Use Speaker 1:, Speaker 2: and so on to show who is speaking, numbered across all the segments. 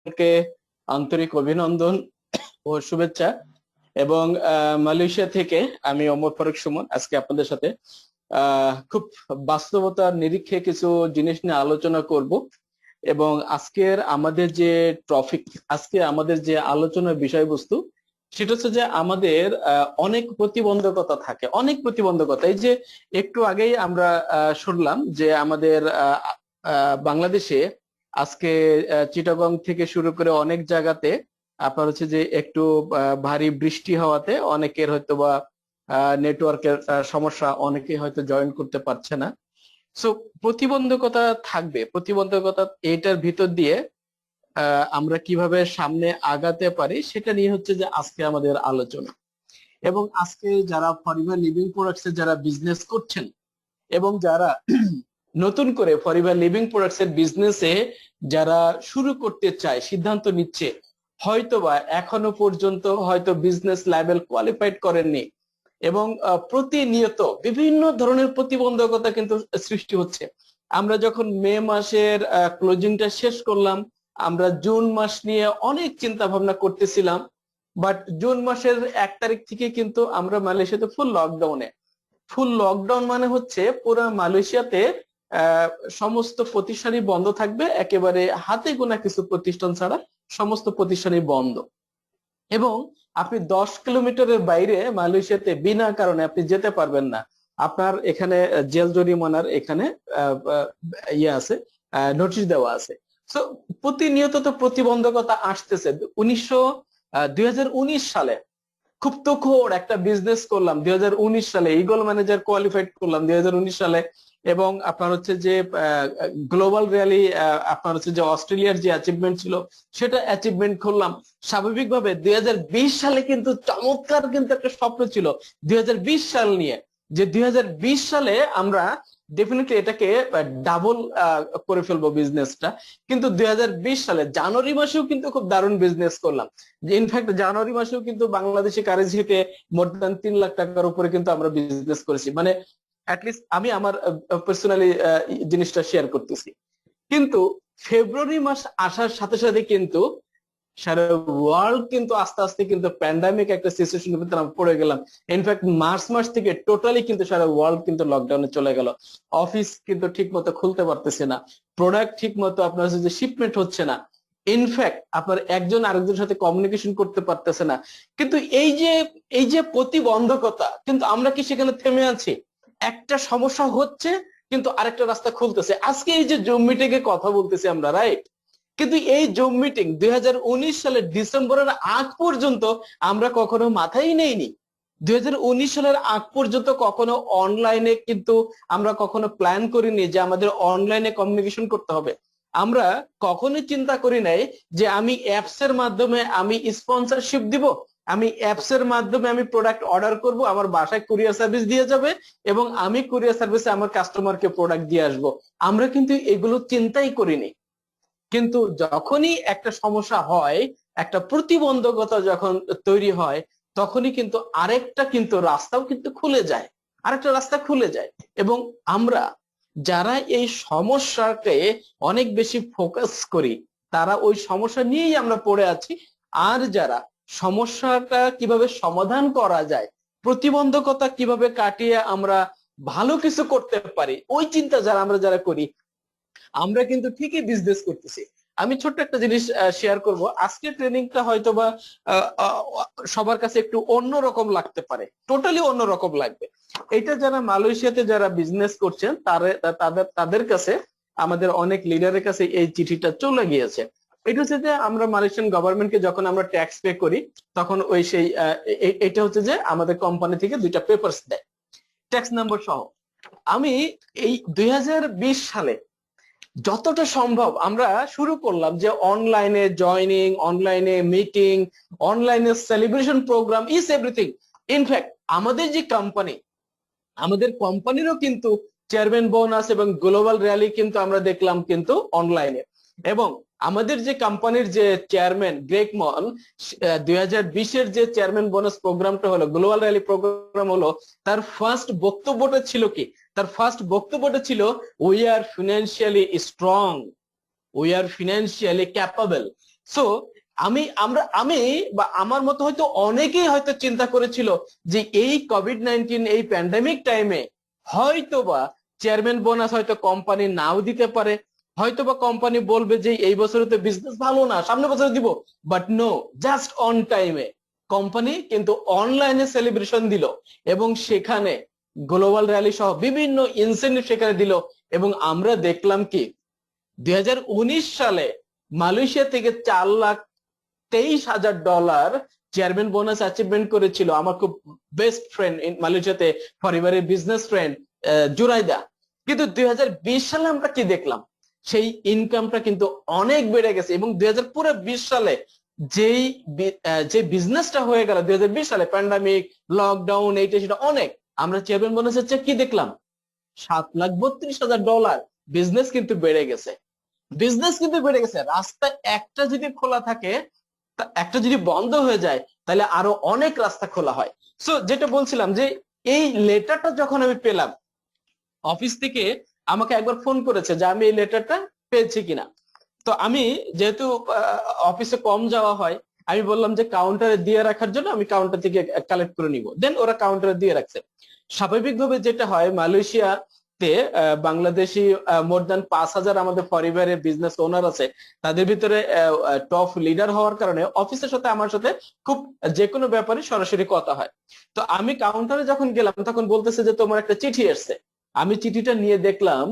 Speaker 1: কে আন্তরিক অভিনন্দন ও শুভেচ্ছা। এবং মালয়েশিয়া থেকে আমি ওমর ফারুক সুমন আজকে আপনাদের সাথে খুব বাস্তবতার নিরীক্ষে কিছু জিনিস নিয়ে আলোচনা করব। এবং আজকে আমাদের যে আলোচনার বিষয়বস্তু সেটা হচ্ছে যে আমাদের অনেক প্রতিবন্ধকতা থাকে, অনেক প্রতিবন্ধকতা। এই যে একটু আগেই আমরা শুনলাম যে আমাদের বাংলাদেশে আজকে চিটাগং থেকে শুরু করে অনেক জায়গাতে আপনার হচ্ছে যে একটু ভারী বৃষ্টি হওয়াতে অনেকের হয়তো বা নেটওয়ার্কের সমস্যা, অনেকে হয়তো জয়েন করতে পারছে না। সো প্রতিবন্ধকতা থাকবে, প্রতিবন্ধকতা এটার ভিতর দিয়ে আমরা কিভাবে সামনে আগাতে পারি সেটা নিয়ে হচ্ছে যে আজকে আমাদের আলোচনা। এবং আজকে যারা ফরিভার লিভিং প্রোডাক্টস যারা বিজনেস করছেন এবং যারা নতুন করে ফরিভার লিভিং প্রোডাক্টস এর বিজনেসে যারা শুরু করতে চায়, সিদ্ধান্ত নিচ্ছে, হয়তোবা এখনো পর্যন্ত হয়তো বিজনেস লেভেল কোয়ালিফাইড করেননি এবং প্রতিনিয়ত বিভিন্ন ধরনের প্রতিবন্ধকতা কিন্তু সৃষ্টি হচ্ছে। আমরা যখন মে মাসের ক্লোজিংটা শেষ করলাম, আমরা জুন মাস নিয়ে অনেক চিন্তা ভাবনা করতেছিলাম, বাট জুন মাসের 1 তারিখ থেকে কিন্তু আমরা মালয়েশিয়াতে ফুল লকডাউন মানে হচ্ছে পুরো মালয়েশিয়াতে সমস্ত প্রতিষ্ঠানই বন্ধ থাকবে, একেবারে হাতে গোনা কিছু প্রতিষ্ঠান ছাড়া সমস্ত প্রতিষ্ঠানই বন্ধ। এবং আপনি 10 কিলোমিটারের বাইরে মালয়েশিয়াতে বিনা কারণে আপনি যেতে পারবেন না। আপনার এখানে জেল জরিমানার এখানে ইয়ে আছে, নোটিশ দেওয়া আছে। সো প্রতিনিয়ত তো প্রতিবন্ধকতা আসতেছে। 2019 সালে খুব তুখোড় একটা বিজনেস করলাম, 2019 সালে ইগল ম্যানেজার কোয়ালিফাইড করলাম 2019 সালে। এবং আপনার হচ্ছে যে গ্লোবাল র্যালি, আপনার হচ্ছে যে অস্ট্রেলিয়ার যে অ্যাচিভমেন্ট ছিল সেটা অ্যাচিভমেন্ট করলাম। স্বাভাবিকভাবে 2020 সালে কিন্তু চমৎকার কিন্তু একটা স্বপ্ন ছিল 2020 সাল নিয়ে, যে 2020 সালে আমরা ডেফিনেটলি এটাকে ডাবল করে ফেলবো বিজনেসটা। কিন্তু 2020 সালে জানুয়ারি মাসেও কিন্তু খুব দারুণ বিজনেস করলাম। ইনফ্যাক্ট জানুয়ারি মাসেও কিন্তু বাংলাদেশি কারেন্সিতে মোর দ্যান 3 লাখ টাকার উপরে কিন্তু আমরা বিজনেস করেছি। মানে অ্যাটলিস্ট আমি আমার পার্সোনালি জিনিসটা শেয়ার করতেছি। কিন্তু ফেব্রুয়ারি মাস আসার সাথে সাথে কিন্তু সারা ওয়ার্ল্ড কিন্তু আস্তে আস্তে কিন্তু প্যান্ডামিক একটা সিচুয়েশনের ভিতরে আমরা পড়ে গেলাম। ইনফ্যাক্ট মার্চ মাস থেকে টোটালি কিন্তু সারা ওয়ার্ল্ড কিন্তু লকডাউনে চলে গেল। অফিস কিন্তু ঠিক মতো খুলতে পারতেছে না, প্রোডাক্ট ঠিক মতো আপনার যে শিপমেন্ট হচ্ছে না, ইনফ্যাক্ট আপনার একজন আরেকজনের সাথে কমিউনিকেশন করতে পারতেছে না। কিন্তু এই যে প্রতিবন্ধকতা, কিন্তু আমরা কি সেখানে থেমে আছি? একটা সমস্যা হচ্ছে কিন্তু আরেকটা রাস্তা খুলতেছে। আজকে এই যে জুম মিটিং এ কথা বলতেছি আমরা, রাইট? কিন্তু এই জুম মিটিং 2019 সালের ডিসেম্বরের আগ পর্যন্ত আমরা কখনো মাথায় নেইনি। 2019 সালের আগ পর্যন্ত কখনো অনলাইনে কিন্তু আমরা কখনো প্ল্যান করিনি যে আমাদের অনলাইনে কমিউনিকেশন করতে হবে। আমরা কখনোই চিন্তা করি নাই যে আমি অ্যাপস এর মাধ্যমে আমি স্পন্সরশিপ দিব, আমি অ্যাপস এর মাধ্যমে আমি প্রোডাক্ট অর্ডার করব, আমার বাসায় কুরিয়ার সার্ভিস দিয়ে যাবে এবং আমি কুরিয়ার সার্ভিসে আমার কাস্টমারকে প্রোডাক্ট দিয়ে আসবো। আমরা কিন্তু এগুলো চিন্তাই করিনি। কিন্তু যখনই একটা সমস্যা হয়, একটা প্রতিবন্ধকতা যখন তৈরি হয়, তখনই কিন্তু আরেকটা কিন্তু রাস্তাও কিন্তু খুলে যায়, আরেকটা রাস্তা খুলে যায়। এবং আমরা যারা এই সমস্যাকে অনেক বেশি ফোকাস করি, তারা ওই সমস্যা নিয়েই আমরা পড়ে আছি। আর যারা সমস্যাটা কিভাবে সমাধান করা যায়, প্রতিবন্ধকতা কিভাবে কাটিয়ে আমরা ভালো কিছু করতে পারি, ওই চিন্তা আমরা যারা করি, আমরা কিন্তু ঠিকই বিজনেস করতেছি। আমি ছোট্ট একটা জিনিস শেয়ার করব। আজকের ট্রেনিংটা হয়তোবা সবার কাছে একটু অন্যরকম লাগতে পারে, টোটালি অন্যরকম লাগবে। এটা যারা মালয়েশিয়াতে যারা বিজনেস করছেন তাদের কাছে, আমাদের অনেক লিডারের কাছে এই চিঠিটা চলে গিয়েছে। এটা হচ্ছে যে আমরা মালয়েশিয়ান গভর্নমেন্টকে যখন আমরা ট্যাক্স পে করি, তখন ওই সেই এটা হচ্ছে যে আমাদের কোম্পানি থেকে 2টা পেপারস দেয় ট্যাক্স নাম্বার সহ। আমি এই 2020 সালে যতটা সম্ভব আমরা শুরু করলাম যে অনলাইনে জয়নিং, অনলাইনে মিটিং, অনলাইনে celebration programme, is everything. In fact আমাদের যে কোম্পানি, আমাদের কোম্পানিরও কিন্তু চেয়ারম্যান বোনাস এবং গ্লোবাল র্যালি কিন্তু আমরা দেখলাম কিন্তু অনলাইনে। এবং আমাদের যে কোম্পানির যে চেয়ারম্যান গ্রেগ মন, 2020-এর যে চেয়ারম্যান বোনাস প্রোগ্রামটা হলো, গ্লোবাল র্যালি প্রোগ্রাম হলো, তার ফার্স্ট বক্তব্যটা ছিল কি? তার ফার্স্ট বক্তব্যটা ছিল we are financially strong, we are financially capable. So আমি বা আমার মতো হয়তো অনেকেই হয়তো চিন্তা করেছিল যে এই কোভিড-19 এই প্যান্ডেমিক টাইমে হয়তোবা চেয়ারম্যান বোনাস হয়তো কোম্পানি নাও দিতে পারে, হয়তোবা কোম্পানি বলবে যে এই বছরে তো বিজনেস ভালো না, সামনের বছরে দিব। বাট নো, জাস্ট অন টাইমে কোম্পানি কিন্তু অনলাইনে সেলিব্রেশন দিল, এবং সেখানে গ্লোবাল র্যালি সহ বিভিন্ন ইনসেন্টিভ সেখানে দিল। এবং আমরা দেখলাম কি 2019 সালে মালয়েশিয়া থেকে $4,23,000 চেয়ারম্যান বোনাস অ্যাচিভমেন্ট করেছিল আমার খুব বেস্ট ফ্রেন্ড মালয়েশিয়াতে, পরিবারের বিজনেস ফ্রেন্ড জুরাইদা। কিন্তু 2020 সালে আমরা কি দেখলাম, সেই ইনকামটা কিন্তু অনেক বেড়ে গেছে। এবং 2020 সালে যেই যে বিজনেসটা হয়ে গেল 2020 সালে, প্যান্ডামিক, লকডাউন, এইটা সেটা অনেক, আমরা চেয়ারম্যান বোনাসের চেক কি দেখলাম, $7,32,000। বিজনেস কিন্তু বেড়ে গেছে, বিজনেস কিন্তু বেড়ে গেছে। রাস্তা একটা যদি খোলা থাকে, একটা যদি বন্ধ হয়ে যায়, তাহলে আরো অনেক রাস্তা খোলা হয়। সো যেটা বলছিলাম যে এই লেটারটা যখন আমি পেলাম, অফিস থেকে আমাকে একবার ফোন করেছে যে আমি এই লেটারটা পেয়েছি কিনা। তো আমি যেহেতু অফিসে কম যাওয়া হয়, আমি বললাম যে কাউন্টারে দিয়ে রাখার জন্য আমি কাউন্টার থেকে কালেক্ট করে নিব। দেন ওরা কাউন্টারে দিয়ে রাখছে। স্বাভাবিকভাবে যেটা হয়, মালয়েশিয়াতে বাংলাদেশি মোর দ্যান 5,000 আমাদের পরিবারের বিজনেস ওনার আছে। তাদের ভিতরে টপ লিডার হওয়ার কারণে অফিসের সাথে আমার সাথে খুব যে কোনো ব্যাপারে সরাসরি কথা হয়। তো আমি কাউন্টারে যখন গেলাম, তখন বলতেছে যে তোমার একটা চিঠি এসছে। আমি চিঠিটা নিয়ে দেখলাম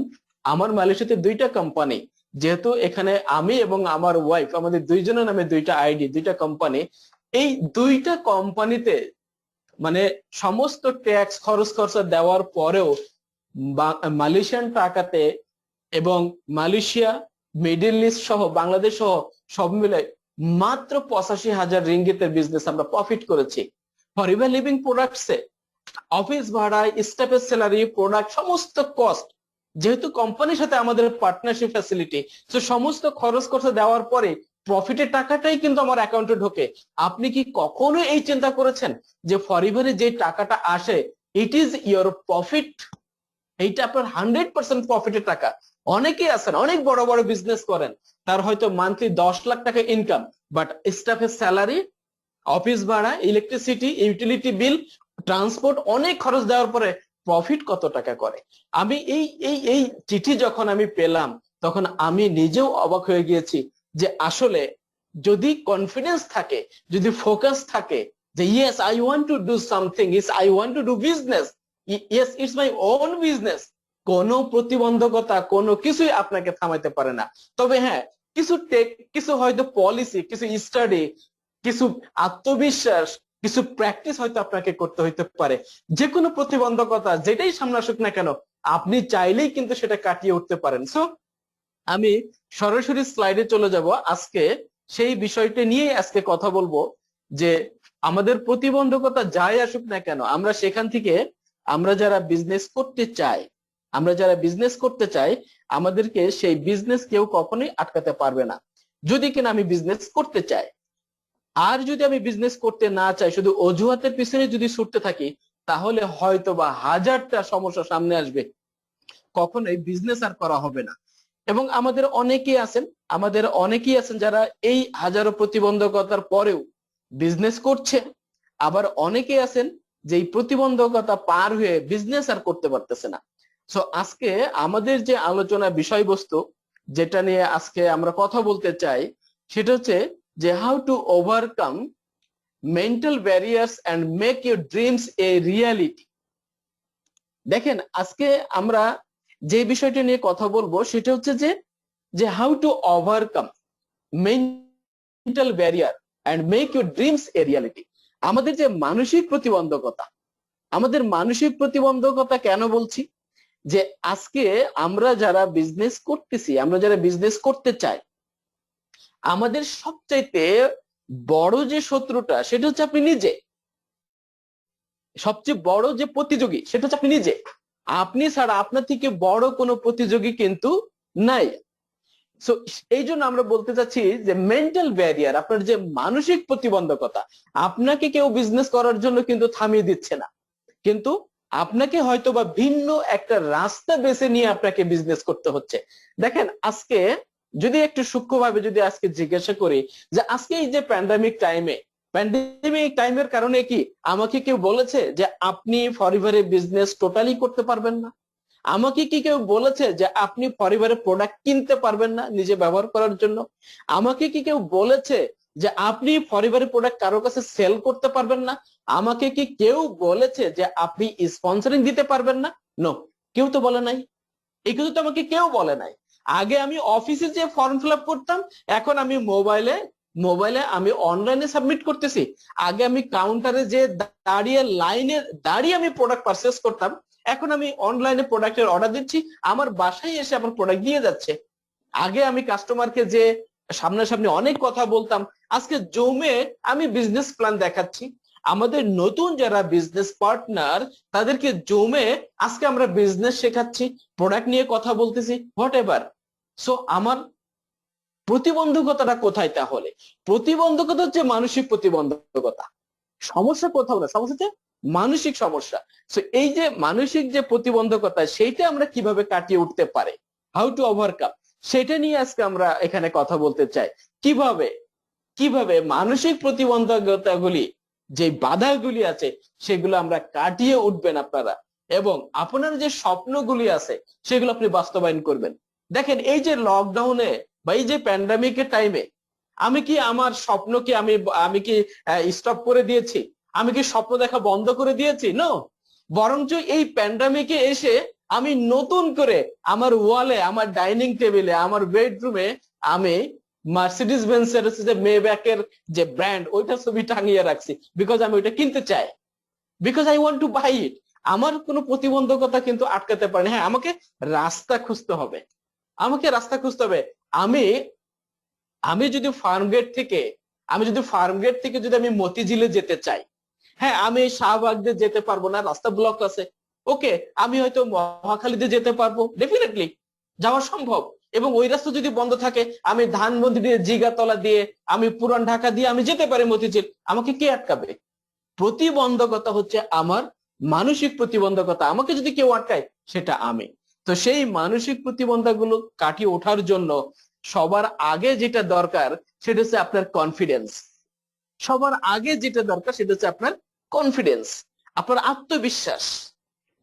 Speaker 1: আমার মালয়েশিয়াতে দুইটা কোম্পানি, যেহেতু এখানে আমি এবং আমার ওয়াইফ, আমাদের দুইজনের নামে দুইটা আইডি, দুইটা কোম্পানি। এই দুইটা কোম্পানিতে মানে সমস্ত ট্যাক্স খরচ খরচা দেওয়ার পরেও মালয়েশিয়ান টাকাতে এবং মালয়েশিয়া, মিডল ইস্ট সহ বাংলাদেশ সহ সব মিলে মাত্র 85,000 রিঙ্গিতের বিজনেস আমরা প্রফিট করেছি। পরিবার লিভিং প্রোডাক্টসে অফিস ভাড়া, স্টাফের স্যালারি, প্রোডাক্ট, সমস্ত কস্ট, যেহেতু কোম্পানির সাথে আমাদের পার্টনারশিপ ফ্যাসিলিটি, তো সমস্ত খরচ খরচা দেওয়ার পরে প্রফিটের টাকাটাই কিন্তু আমার অ্যাকাউন্টে ঢোকে। আপনি কি কখনো এই চিন্তা করেছেন যে পরিবারে যে টাকাটা আসে, ইট ইজ ইয়োর প্রফিট, এইটা আপনার 100% প্রফিটের টাকা। অনেকেই আছেন অনেক বড় বড় বিজনেস করেন, তার হয়তো মান্থলি 10 লাখ টাকা ইনকাম, বাট স্টাফের স্যালারি, অফিস ভাড়া, ইলেকট্রিসিটি, ইউটিলিটি বিল, ট্রান্সপোর্ট, অনেক খরচ দেওয়ার পরে প্রফিট কত টাকা করে। আমি এই এই এই চিঠি যখন আমি পেলাম, তখন আমি নিজেও অবাক হয়ে গিয়েছি যে আসলে যদি কনফিডেন্স থাকে, যদি ফোকাস থাকে যে yes I want to do something, is I want to do business, yes it's my own business, কোনো প্রতিবন্ধকতা কোনো কিছুই আপনাকে থামাইতে পারে না। তবে হ্যাঁ, কিছু হয়তো পলিসি, কিছু স্টাডি, কিছু আত্মবিশ্বাস, কিছু প্র্যাকটিস হয়তো আপনাকে করতে হইতে পারে। যে কোনো প্রতিবন্ধকতা যেটাই সামনে আসুক না কেন, আপনি চাইলেই কিন্তু সেটা কাটিয়ে উঠতে পারেন। সো আমি সরাসরি স্লাইডে চলে যাব। আজকে সেই বিষয়টা নিয়ে আজকে কথা বলবো যে আমাদের প্রতিবন্ধকতা যাই আসুক না কেন, আমরা সেখান থেকে আমরা যারা বিজনেস করতে চাই, আমাদেরকে সেই বিজনেস কেউ কখনোই আটকাতে পারবে না। যদি কিনা আমি বিজনেস করতে চাই, আর যদি আমি বিজনেস করতে না চাই, শুধু অজুহাতের পিছনে যদি ছুটতে থাকি, তাহলে হয়তো বা হাজারটা সমস্যা সামনে আসবে, কখনোই বিজনেস আর করা হবে না। এবং আমাদের অনেকেই আছেন যারা এই হাজারো প্রতিবন্ধকতার পরেও বিজনেস করছে। আবার অনেকেই আছেন যে এই প্রতিবন্ধকতা পার হয়ে বিজনেস আর করতে পারতেছে না। সো আজকে আমাদের যে আলোচনা বিষয়বস্তু, যেটা নিয়ে আজকে আমরা কথা বলতে চাই, সেটা হচ্ছে যে how to overcome mental barriers and make your dreams a reality. দেখেন, আজকে আমরা যে বিষয়টা নিয়ে কথা বলবো সেটা হচ্ছে যে how to overcome mental barrier and make your dreams a reality. আমাদের যে মানসিক প্রতিবন্ধকতা কেন বলছি, যে আজকে আমরা যারা বিজনেস করতেছি, আমরা যারা বিজনেস করতে চাই, আমাদের সবচাইতে বড় যে শত্রুটা সেটা হচ্ছে আপনি নিজে। সবচেয়ে বড় যে প্রতিযোগী সেটা হচ্ছে আপনি নিজে। আপনি ছাড়া আপনার থেকে বড় কোনো প্রতিযোগী কিন্তু নাই। সো এই জন্য আমরা বলতে চাচ্ছি যে মেন্টাল ব্যারিয়ার, আপনার যে মানসিক প্রতিবন্ধকতা, আপনাকে কেউ বিজনেস করার জন্য কিন্তু থামিয়ে দিচ্ছে না, কিন্তু আপনাকে হয়তো বা ভিন্ন একটা রাস্তা বেছে নিয়ে আপনাকে বিজনেস করতে হচ্ছে। দেখেন, আজকে যদি একটু সূক্ষ্মভাবে যদি আজকে জিজ্ঞাসা করি যে আজকে এই যে প্যান্ডেমিক টাইমের কারণে কি আমাকে কেউ বলেছে যে আপনি ফরএভারে বিজনেস টোটালি করতে পারবেন না? আমাকে কি কেউ বলেছে যে আপনি ফরএভারে প্রোডাক্ট কিনতে পারবেন না নিজে ব্যবহার করার জন্য? আমাকে কি কেউ বলেছে যে আপনি ফরএভারে প্রোডাক্ট কারো কাছে সেল করতে পারবেন না? আমাকে কি কেউ বলেছে যে আপনি স্পন্সরিং দিতে পারবেন না? নো, কেউ তো বলে নাই। এই কিন্তু তো আমাকে কেউ বলে নাই। আগে আমি অফিসে যে ফর্ম ফিল আপ করতাম, এখন আমি মোবাইলে আমি অনলাইনে সাবমিট করতেছি। আগে আমি কাউন্টারে যে দাঁড়িয়ে আমি প্রোডাক্ট পারচেস করতাম, এখন আমি অনলাইনে প্রোডাক্টের অর্ডার দিচ্ছি, আমার বাসায় এসে আমার প্রোডাক্ট দিয়ে যাচ্ছে। আগে আমি কাস্টমারকে যে সামনাসামনি অনেক কথা বলতাম, আজকে জমে আমি বিজনেস প্ল্যান দেখাচ্ছি। আমাদের নতুন যারা বিজনেস পার্টনার তাদেরকে জমে আজকে আমরা বিজনেস শেখাচ্ছি, প্রোডাক্ট নিয়ে কথা বলতেছি, হোয়াট এভার। সো আমার প্রতিবন্ধকতাটা কোথায় তাহলে? প্রতিবন্ধকতা হচ্ছে মানসিক প্রতিবন্ধকতা। সমস্যা কোথাও না, সমস্যা হচ্ছে মানসিক সমস্যা। সো এই যে মানসিক যে প্রতিবন্ধকতা, সেইটা আমরা কিভাবে কাটিয়ে উঠতে পারে, হাউ টু ওভারকাম, সেটা নিয়ে আজকে আমরা এখানে কথা বলতে চাই। কিভাবে কিভাবে মানসিক প্রতিবন্ধকতাগুলি, যে বাধাগুলি আছে, সেগুলো আমরা কাটিয়ে উঠবেন আপনারা, এবং আপনার যে স্বপ্নগুলি আছে সেগুলো আপনি বাস্তবায়ন করবেন। দেখেন, এই যে লকডাউনে বা এই যে প্যান্ডামিকের টাইমে আমি কি আমার স্বপ্নকে আমি কি স্টপ করে দিয়েছি? আমি কি স্বপ্ন দেখা বন্ধ করে দিয়েছি? নো, বরঞ্চ এই প্যান্ডামিকে এসে আমি নতুন করে আমার ওয়ালে, আমার ডাইনিং টেবিলে, আমার বেডরুমে আমি মার্সিডিজ বেঞ্জের যে মেব্যাকের যে ব্র্যান্ড, ওইটা ছবি টাঙিয়ে রাখছি, বিকজ আমি ওইটা কিনতে চাই, because I want to buy it. আমার কোনো প্রতিবন্ধকতা কিন্তু আটকাতে পারে না। হ্যাঁ, আমাকে রাস্তা খুঁজতে হবে, আমাকে রাস্তা খুঁজতে হবে। আমি আমি যদি ফার্মগেট থেকে যদি আমি মতিঝিলে যেতে চাই, হ্যাঁ, আমি শাহবাগ দিয়ে যেতে পারবো না, রাস্তা ব্লক আছে। ওকে, আমি হয়তো মহাখালীতে যেতে পারবো, ডেফিনেটলি যাওয়া সম্ভব। এবং ওই রাস্তা যদি বন্ধ থাকে, আমি ধানমন্ডি দিয়ে, জিগাতলা দিয়ে, আমি পুরান ঢাকা দিয়ে আমি যেতে পারি মতিঝিল। আমাকে কে আটকাবে? প্রতিবন্ধকতা হচ্ছে আমার মানসিক প্রতিবন্ধকতা। আমাকে যদি কেউ আটকায়, সেটা আমি। তো সেই মানসিক প্রতিবন্ধকগুলো কাটিয়ে ওঠার জন্য সবার আগে যেটা দরকার সেটা হচ্ছে আপনার কনফিডেন্স। সবার আগে যেটা দরকার সেটা হচ্ছে আপনার কনফিডেন্স, আপনার আত্মবিশ্বাস।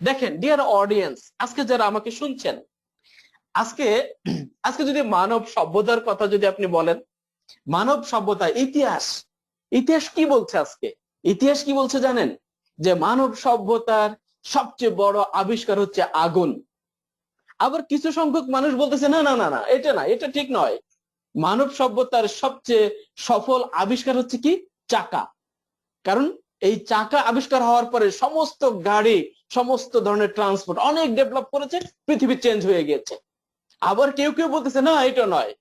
Speaker 1: দেখেন ডিয়ার অডিয়েন্স, আজকে যারা আমাকে শুনছেন, আজকে আজকে যদি মানব সভ্যতার কথা যদি আপনি বলেন, মানব সভ্যতা, ইতিহাস ইতিহাস কি বলছে আজকে? ইতিহাস কি বলছে জানেন? যে মানব সভ্যতার সবচেয়ে বড় আবিষ্কার হচ্ছে আগুন। আবার কিছু সংখ্যক মানুষ বলতেছে না না না না, এটা না, এটা ঠিক নয়। মানব সভ্যতার সবচেয়ে সফল আবিষ্কার হচ্ছে কি? চাকা। কারণ এই চাকা আবিষ্কার হওয়ার পরে সমস্ত গাড়ি, সমস্ত ধরনের ট্রান্সপোর্ট অনেক ডেভেলপ করেছে, পৃথিবী চেঞ্জ হয়ে গেছে। আবার কেউ কেউ বলতেছে না, এটা নয়।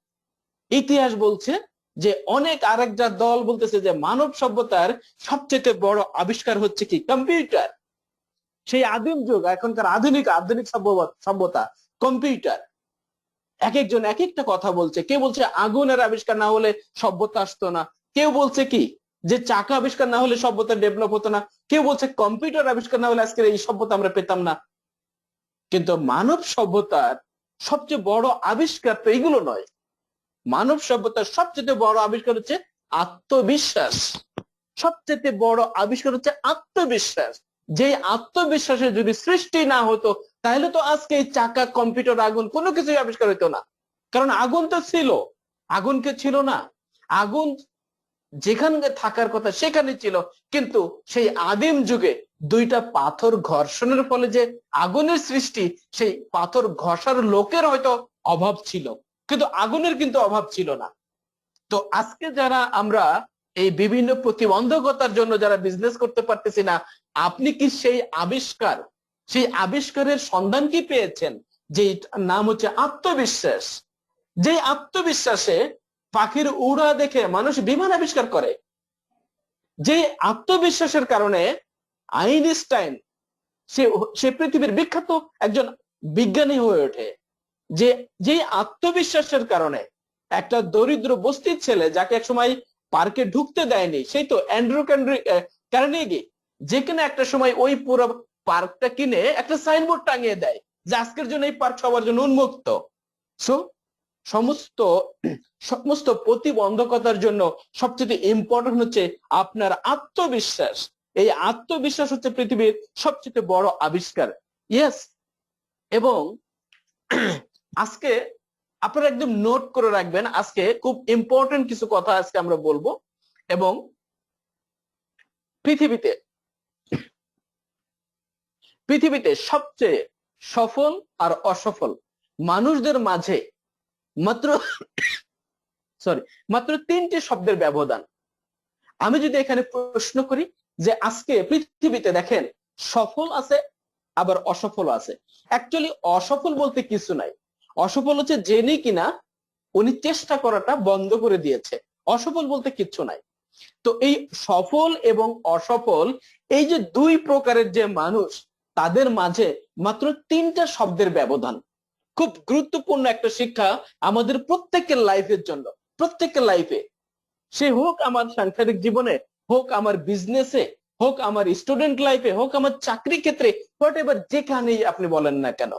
Speaker 1: ইতিহাস বলছে যে অনেক আরেকটা দল বলতেছে যে মানব সভ্যতার সবচেয়ে বড় আবিষ্কার হচ্ছে কি? কম্পিউটার। সেই আদিম যুগ, এখনকার আধুনিক আধুনিক সভ্যতা, কম্পিউটার। এক একজন এক একটা কথা বলছে। কেউ বলছে আগুনের আবিষ্কার না হলে সভ্যতা আসতো না। কেউ বলছে কি যে চাকা আবিষ্কার না হলে সভ্যতা ডেভেলপ হতো না। কেউ বলছে কম্পিউটার আবিষ্কার না হলে আজকের এই সভ্যতা আমরা পেতাম না। কিন্তু মানব সভ্যতার সবচেয়ে বড় আবিষ্কার তো এগুলো নয়। মানব সভ্যতার সবচেয়ে বড় আবিষ্কার হচ্ছে আত্মবিশ্বাস। সবচেয়ে বড় আবিষ্কার হচ্ছে আত্মবিশ্বাস। যে আত্মবিশ্বাসের যদি সৃষ্টি না হতো, তাহলে তো আজকে এই চাকা, কম্পিউটার, আগুন কোনো কিছুই আবিষ্কার হতো না। কারণ আগুন তো ছিল, আগুনকে ছিল না? আগুন যেখানে থাকার কথা সেখানে ছিল, কিন্তু সেই আদিম যুগে দুইটা পাথর ঘর্ষণের ফলে যে আগুনের সৃষ্টি, সেই পাথর ঘষার লোকের হয়তো অভাব ছিল, কিন্তু আগুনের কিন্তু অভাব ছিল না। তো আজকে যারা আমরা এই বিভিন্ন প্রতিবন্ধকতার জন্য যারা বিজনেস করতে পারতেছি না, আপনি কি সেই আবিষ্কারের সন্ধান কি পেয়েছেন? যে নাম হচ্ছে আত্মবিশ্বাস। যে আত্মবিশ্বাসে পাখির উড়া দেখে মানুষ বিমান আবিষ্কার করে। যে আত্মবিশ্বাসের কারণে আইনস্টাইন সে সে পৃথিবীর বিখ্যাত একজন বিজ্ঞানী হয়ে ওঠে। যে আত্মবিশ্বাসের কারণে একটা দরিদ্র বস্তির ছেলে, যাকে একসময় পার্কে ঢুকতে দেয়নি, সেই তো অ্যান্ড্রু কার্নেগি, যেখানে একটা সময় ওই পুরো পার্কটা কিনে একটা সাইনবোর্ড টাঙিয়ে দেয় যে আজকের জন্য এই পার্ক সবার জন্য উন্মুক্ত। সো সমস্ত সমস্ত প্রতিবন্ধকতার জন্য সবচেয়ে ইম্পর্টেন্ট হচ্ছে আপনার আত্মবিশ্বাস। এই আত্মবিশ্বাস হচ্ছে পৃথিবীর সবচেয়ে বড় আবিষ্কার। ইয়েস, এবং আজকে আপনারা একদম নোট করে রাখবেন, আজকে খুব ইম্পর্টেন্ট কিছু কথা আজকে আমরা বলবো। এবং পৃথিবীতে পৃথিবীতে সবচেয়ে সফল আর অসফল মানুষদের মাঝে মাত্র মাত্র 3টি শব্দের ব্যবধান। আমি যদি এখানে প্রশ্ন করি যে আজকে পৃথিবীতে দেখেন সফল আছে আবার অসফল আছে। অ্যাকচুয়ালি অসফল বলতে কিছু নাই, অসফল হচ্ছে জেনে কিনা উনি চেষ্টা করাটা বন্ধ করে দিয়েছে, অসফল বলতে কিচ্ছু নাই। তো এই সফল এবং অসফল, এই যে দুই প্রকারের যে মানুষ, তাদের মাঝে মাত্র 3টা শব্দের ব্যবধান। খুব গুরুত্বপূর্ণ একটা শিক্ষা আমাদের প্রত্যেকের লাইফের জন্য, প্রত্যেকের লাইফে, সে হোক আমার সাংসারিক জীবনে, হোক আমার বিজনেসে, হোক আমার স্টুডেন্ট লাইফে, হোক আমার চাকরি ক্ষেত্রে, হোয়াট এভার যেখানেই আপনি বলেন না কেন,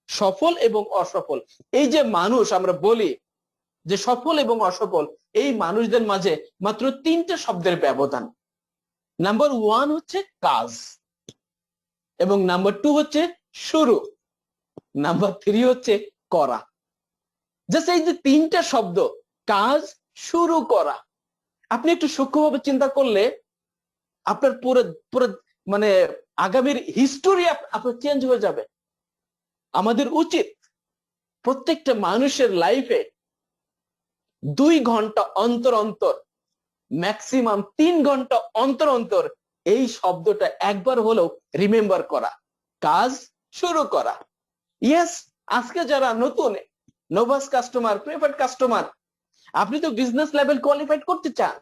Speaker 1: সফল এবং অসফল, এই যে মানুষ আমরা বলি যে সফল এবং অসফল, এই মানুষদের মাঝে মাত্র 3টা শব্দের ব্যবধান। নাম্বার 1 হচ্ছে কাজ, এবং নাম্বার 2 হচ্ছে শুরু, নাম্বার 3 হচ্ছে করা। জাস্ট এই যে 3টা শব্দ, কাজ, শুরু, করা, আপনি একটু সূক্ষ্মভাবে চিন্তা করলে আপনার পুরো পুরো মানে আগামীর হিস্টোরি আপনার চেঞ্জ হয়ে যাবে। আমাদের উচিত প্রত্যেকটা মানুষের লাইফে 2 ঘন্টা অন্তর অন্তর, ম্যাক্সিমাম 3 ঘন্টা অন্তর অন্তর এই শব্দটা একবার হলেও রিমেম্বার করা, কাজ শুরু করা। ইয়েস, আজকে যারা নতুন নোভাস কাস্টমার, প্রিফার্ড কাস্টমার, আপনি তো বিজনেস লেভেল কোয়ালিফাইড করতে চান,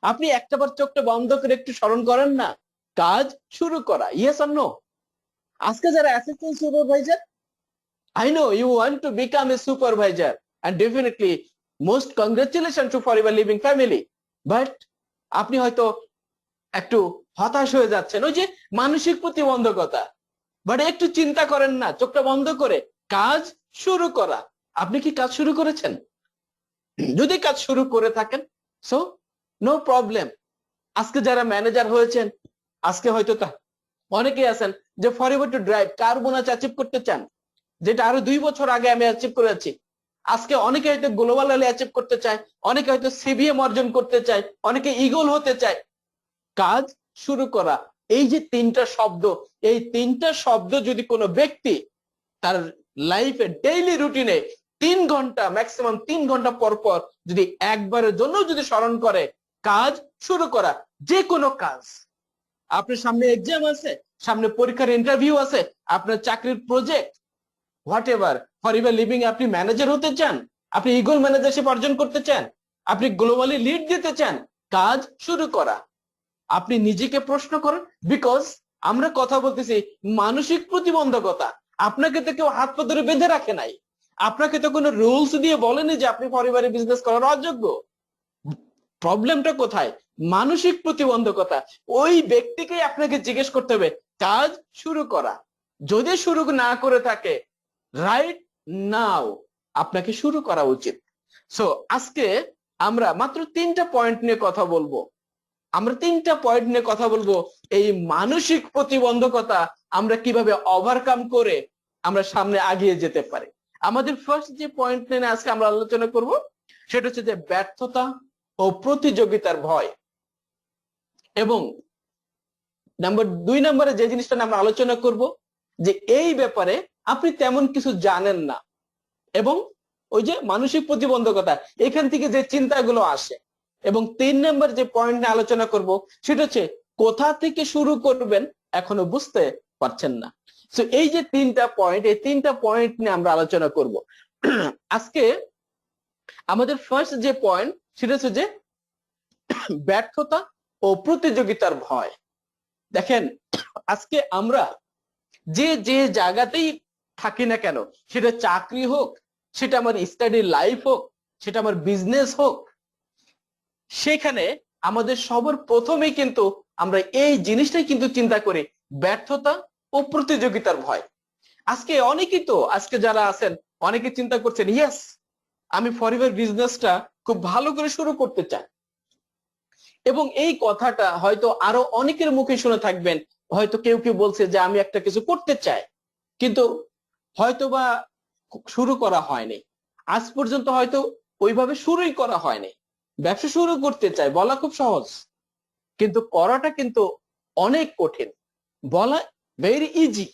Speaker 1: আপনি একটাবার চোখটা বন্ধ করে একটু স্মরণ করেন না, কাজ শুরু করা। Yes or no? আজকে যারা assistant supervisor, I know you want to become a supervisor, and definitely most congratulations to Forever Living family, but আপনি হয়তো একটু হতাশ হয়ে যাচ্ছেন, ওই যে মানসিক প্রতিবন্ধকতা। বাট একটু চিন্তা করেন না, চোখটা বন্ধ করে কাজ শুরু করা। আপনি কি কাজ শুরু করেছেন? যদি কাজ শুরু করে থাকেন, সো নো প্রবলেম। আজকে যারা ম্যানেজার হয়েছেন, আজকে হয়তো অনেকেই আছেন যে forever to drive car bonus achieve করতে চান, যেটা আরো 2 বছর আগে আমি অ্যাচিভ করেছি। আজকে অনেকে হয়তো গ্লোবাল লেভেলে অ্যাচিভ করতে চায়, অনেকে হয়তো সিবিএম অর্জন করতে চায়, অনেকে ইগল হতে চায়। কাজ শুরু করা, এই যে 3টা শব্দ, এই 3টা শব্দ যদি কোনো ব্যক্তি তার লাইফে ডেইলি রুটিনে 3 ঘন্টা, ম্যাক্সিমাম 3 ঘন্টা পর পর যদি একবারের জন্য যদি স্মরণ করে, কাজ শুরু করা, যে কোনো কাজ, আপনার সামনে এক্সাম আছে, সামনে পরীক্ষার ইন্টারভিউ আছে, আপনার চাকরির project, what ever, forever living আপনি ম্যানেজার হতে চান, আপনি ইগল ম্যানেজারশিপ অর্জন করতে চান, আপনি গ্লোবালি লিড দিতে চান, কাজ শুরু করা। আপনি নিজেকে প্রশ্ন করেন, বিকজ আমরা কথা বলতেছি মানসিক প্রতিবন্ধকতা। আপনাকে তো কেউ হাত পা ধরে বেঁধে রাখে নাই, আপনাকে তো কোনো রুলস দিয়ে বলেনি যে আপনি পরিবারে বিজনেস করার অযোগ্য। প্রবলেমটা কোথায়? মানসিক প্রতিবন্ধকতা। ওই ব্যক্তিকেই আপনাকে জিজ্ঞেস করতে হবে কাজ শুরু করা। যদি শুরু না করে থাকে, রাইট নাও আপনাকে শুরু করা উচিত। সো আজকে আমরা মাত্র 3টা পয়েন্ট নিয়ে কথা বলবো। আমরা 3টা পয়েন্ট নিয়ে কথা বলবো, এই মানসিক প্রতিবন্ধকতা আমরা কিভাবে ওভারকাম করে আমরা সামনে এগিয়ে যেতে পারি। আমাদের ফার্স্ট যে পয়েন্ট নিয়ে আজকে আমরা আলোচনা করব, সেটা হচ্ছে যে ব্যর্থতা ও প্রতিযোগিতার ভয়। এবং নাম্বার 2 নম্বরে যে জিনিসটা আমরা আলোচনা করব, যে এই ব্যাপারে আপনি তেমন কিছু জানেন না, এবং ওই যে মানসিক প্রতিবন্ধকতা, এখান থেকে যে চিন্তাগুলো আসে। এবং 3 নম্বর যে পয়েন্ট নিয়ে আলোচনা করব, সেটা হচ্ছে কোথা থেকে শুরু করবেন এখনো বুঝতে পারছেন না। সো এই যে 3টা পয়েন্ট, এই 3টা পয়েন্ট নিয়ে আমরা আলোচনা করব আজকে। আমাদের ফার্স্ট যে পয়েন্ট, সেটা হচ্ছে যে ব্যর্থতা ও প্রতিযোগিতার ভয়। দেখেন, আজকে আমরা যে যে জায়গাতেই থাকি না কেন, সেটা চাকরি হোক, সেটা আমার স্টাডি লাইফ হোক, সেটা আমার বিজনেস হোক, সেখানে আমাদের সবার প্রথমেই কিন্তু আমরা এই জিনিসটাই কিন্তু চিন্তা করি, ব্যর্থতা ও প্রতিযোগিতার ভয়। আজকে অনেকেই তো, আজকে যারা আছেন অনেকে চিন্তা করছেন, ইয়েস আমি ফরএভার বিজনেসটা খুব ভালো করে শুরু করতে চাই। এবং এই কথাটা হয়তো আরো অনেকের মুখে শুনে থাকবেন, হয়তো কেউ কেউ বলছে যে আমি একটা কিছু করতে চাই, কিন্তু হয়তোবা শুরু করা হয়নি, আজ পর্যন্ত হয়তো ওইভাবে শুরুই করা হয়নি। ব্যবসা শুরু করতে চাই বলা খুব সহজ, কিন্তু করাটা কিন্তু অনেক কঠিন। বলা ভেরি ইজি,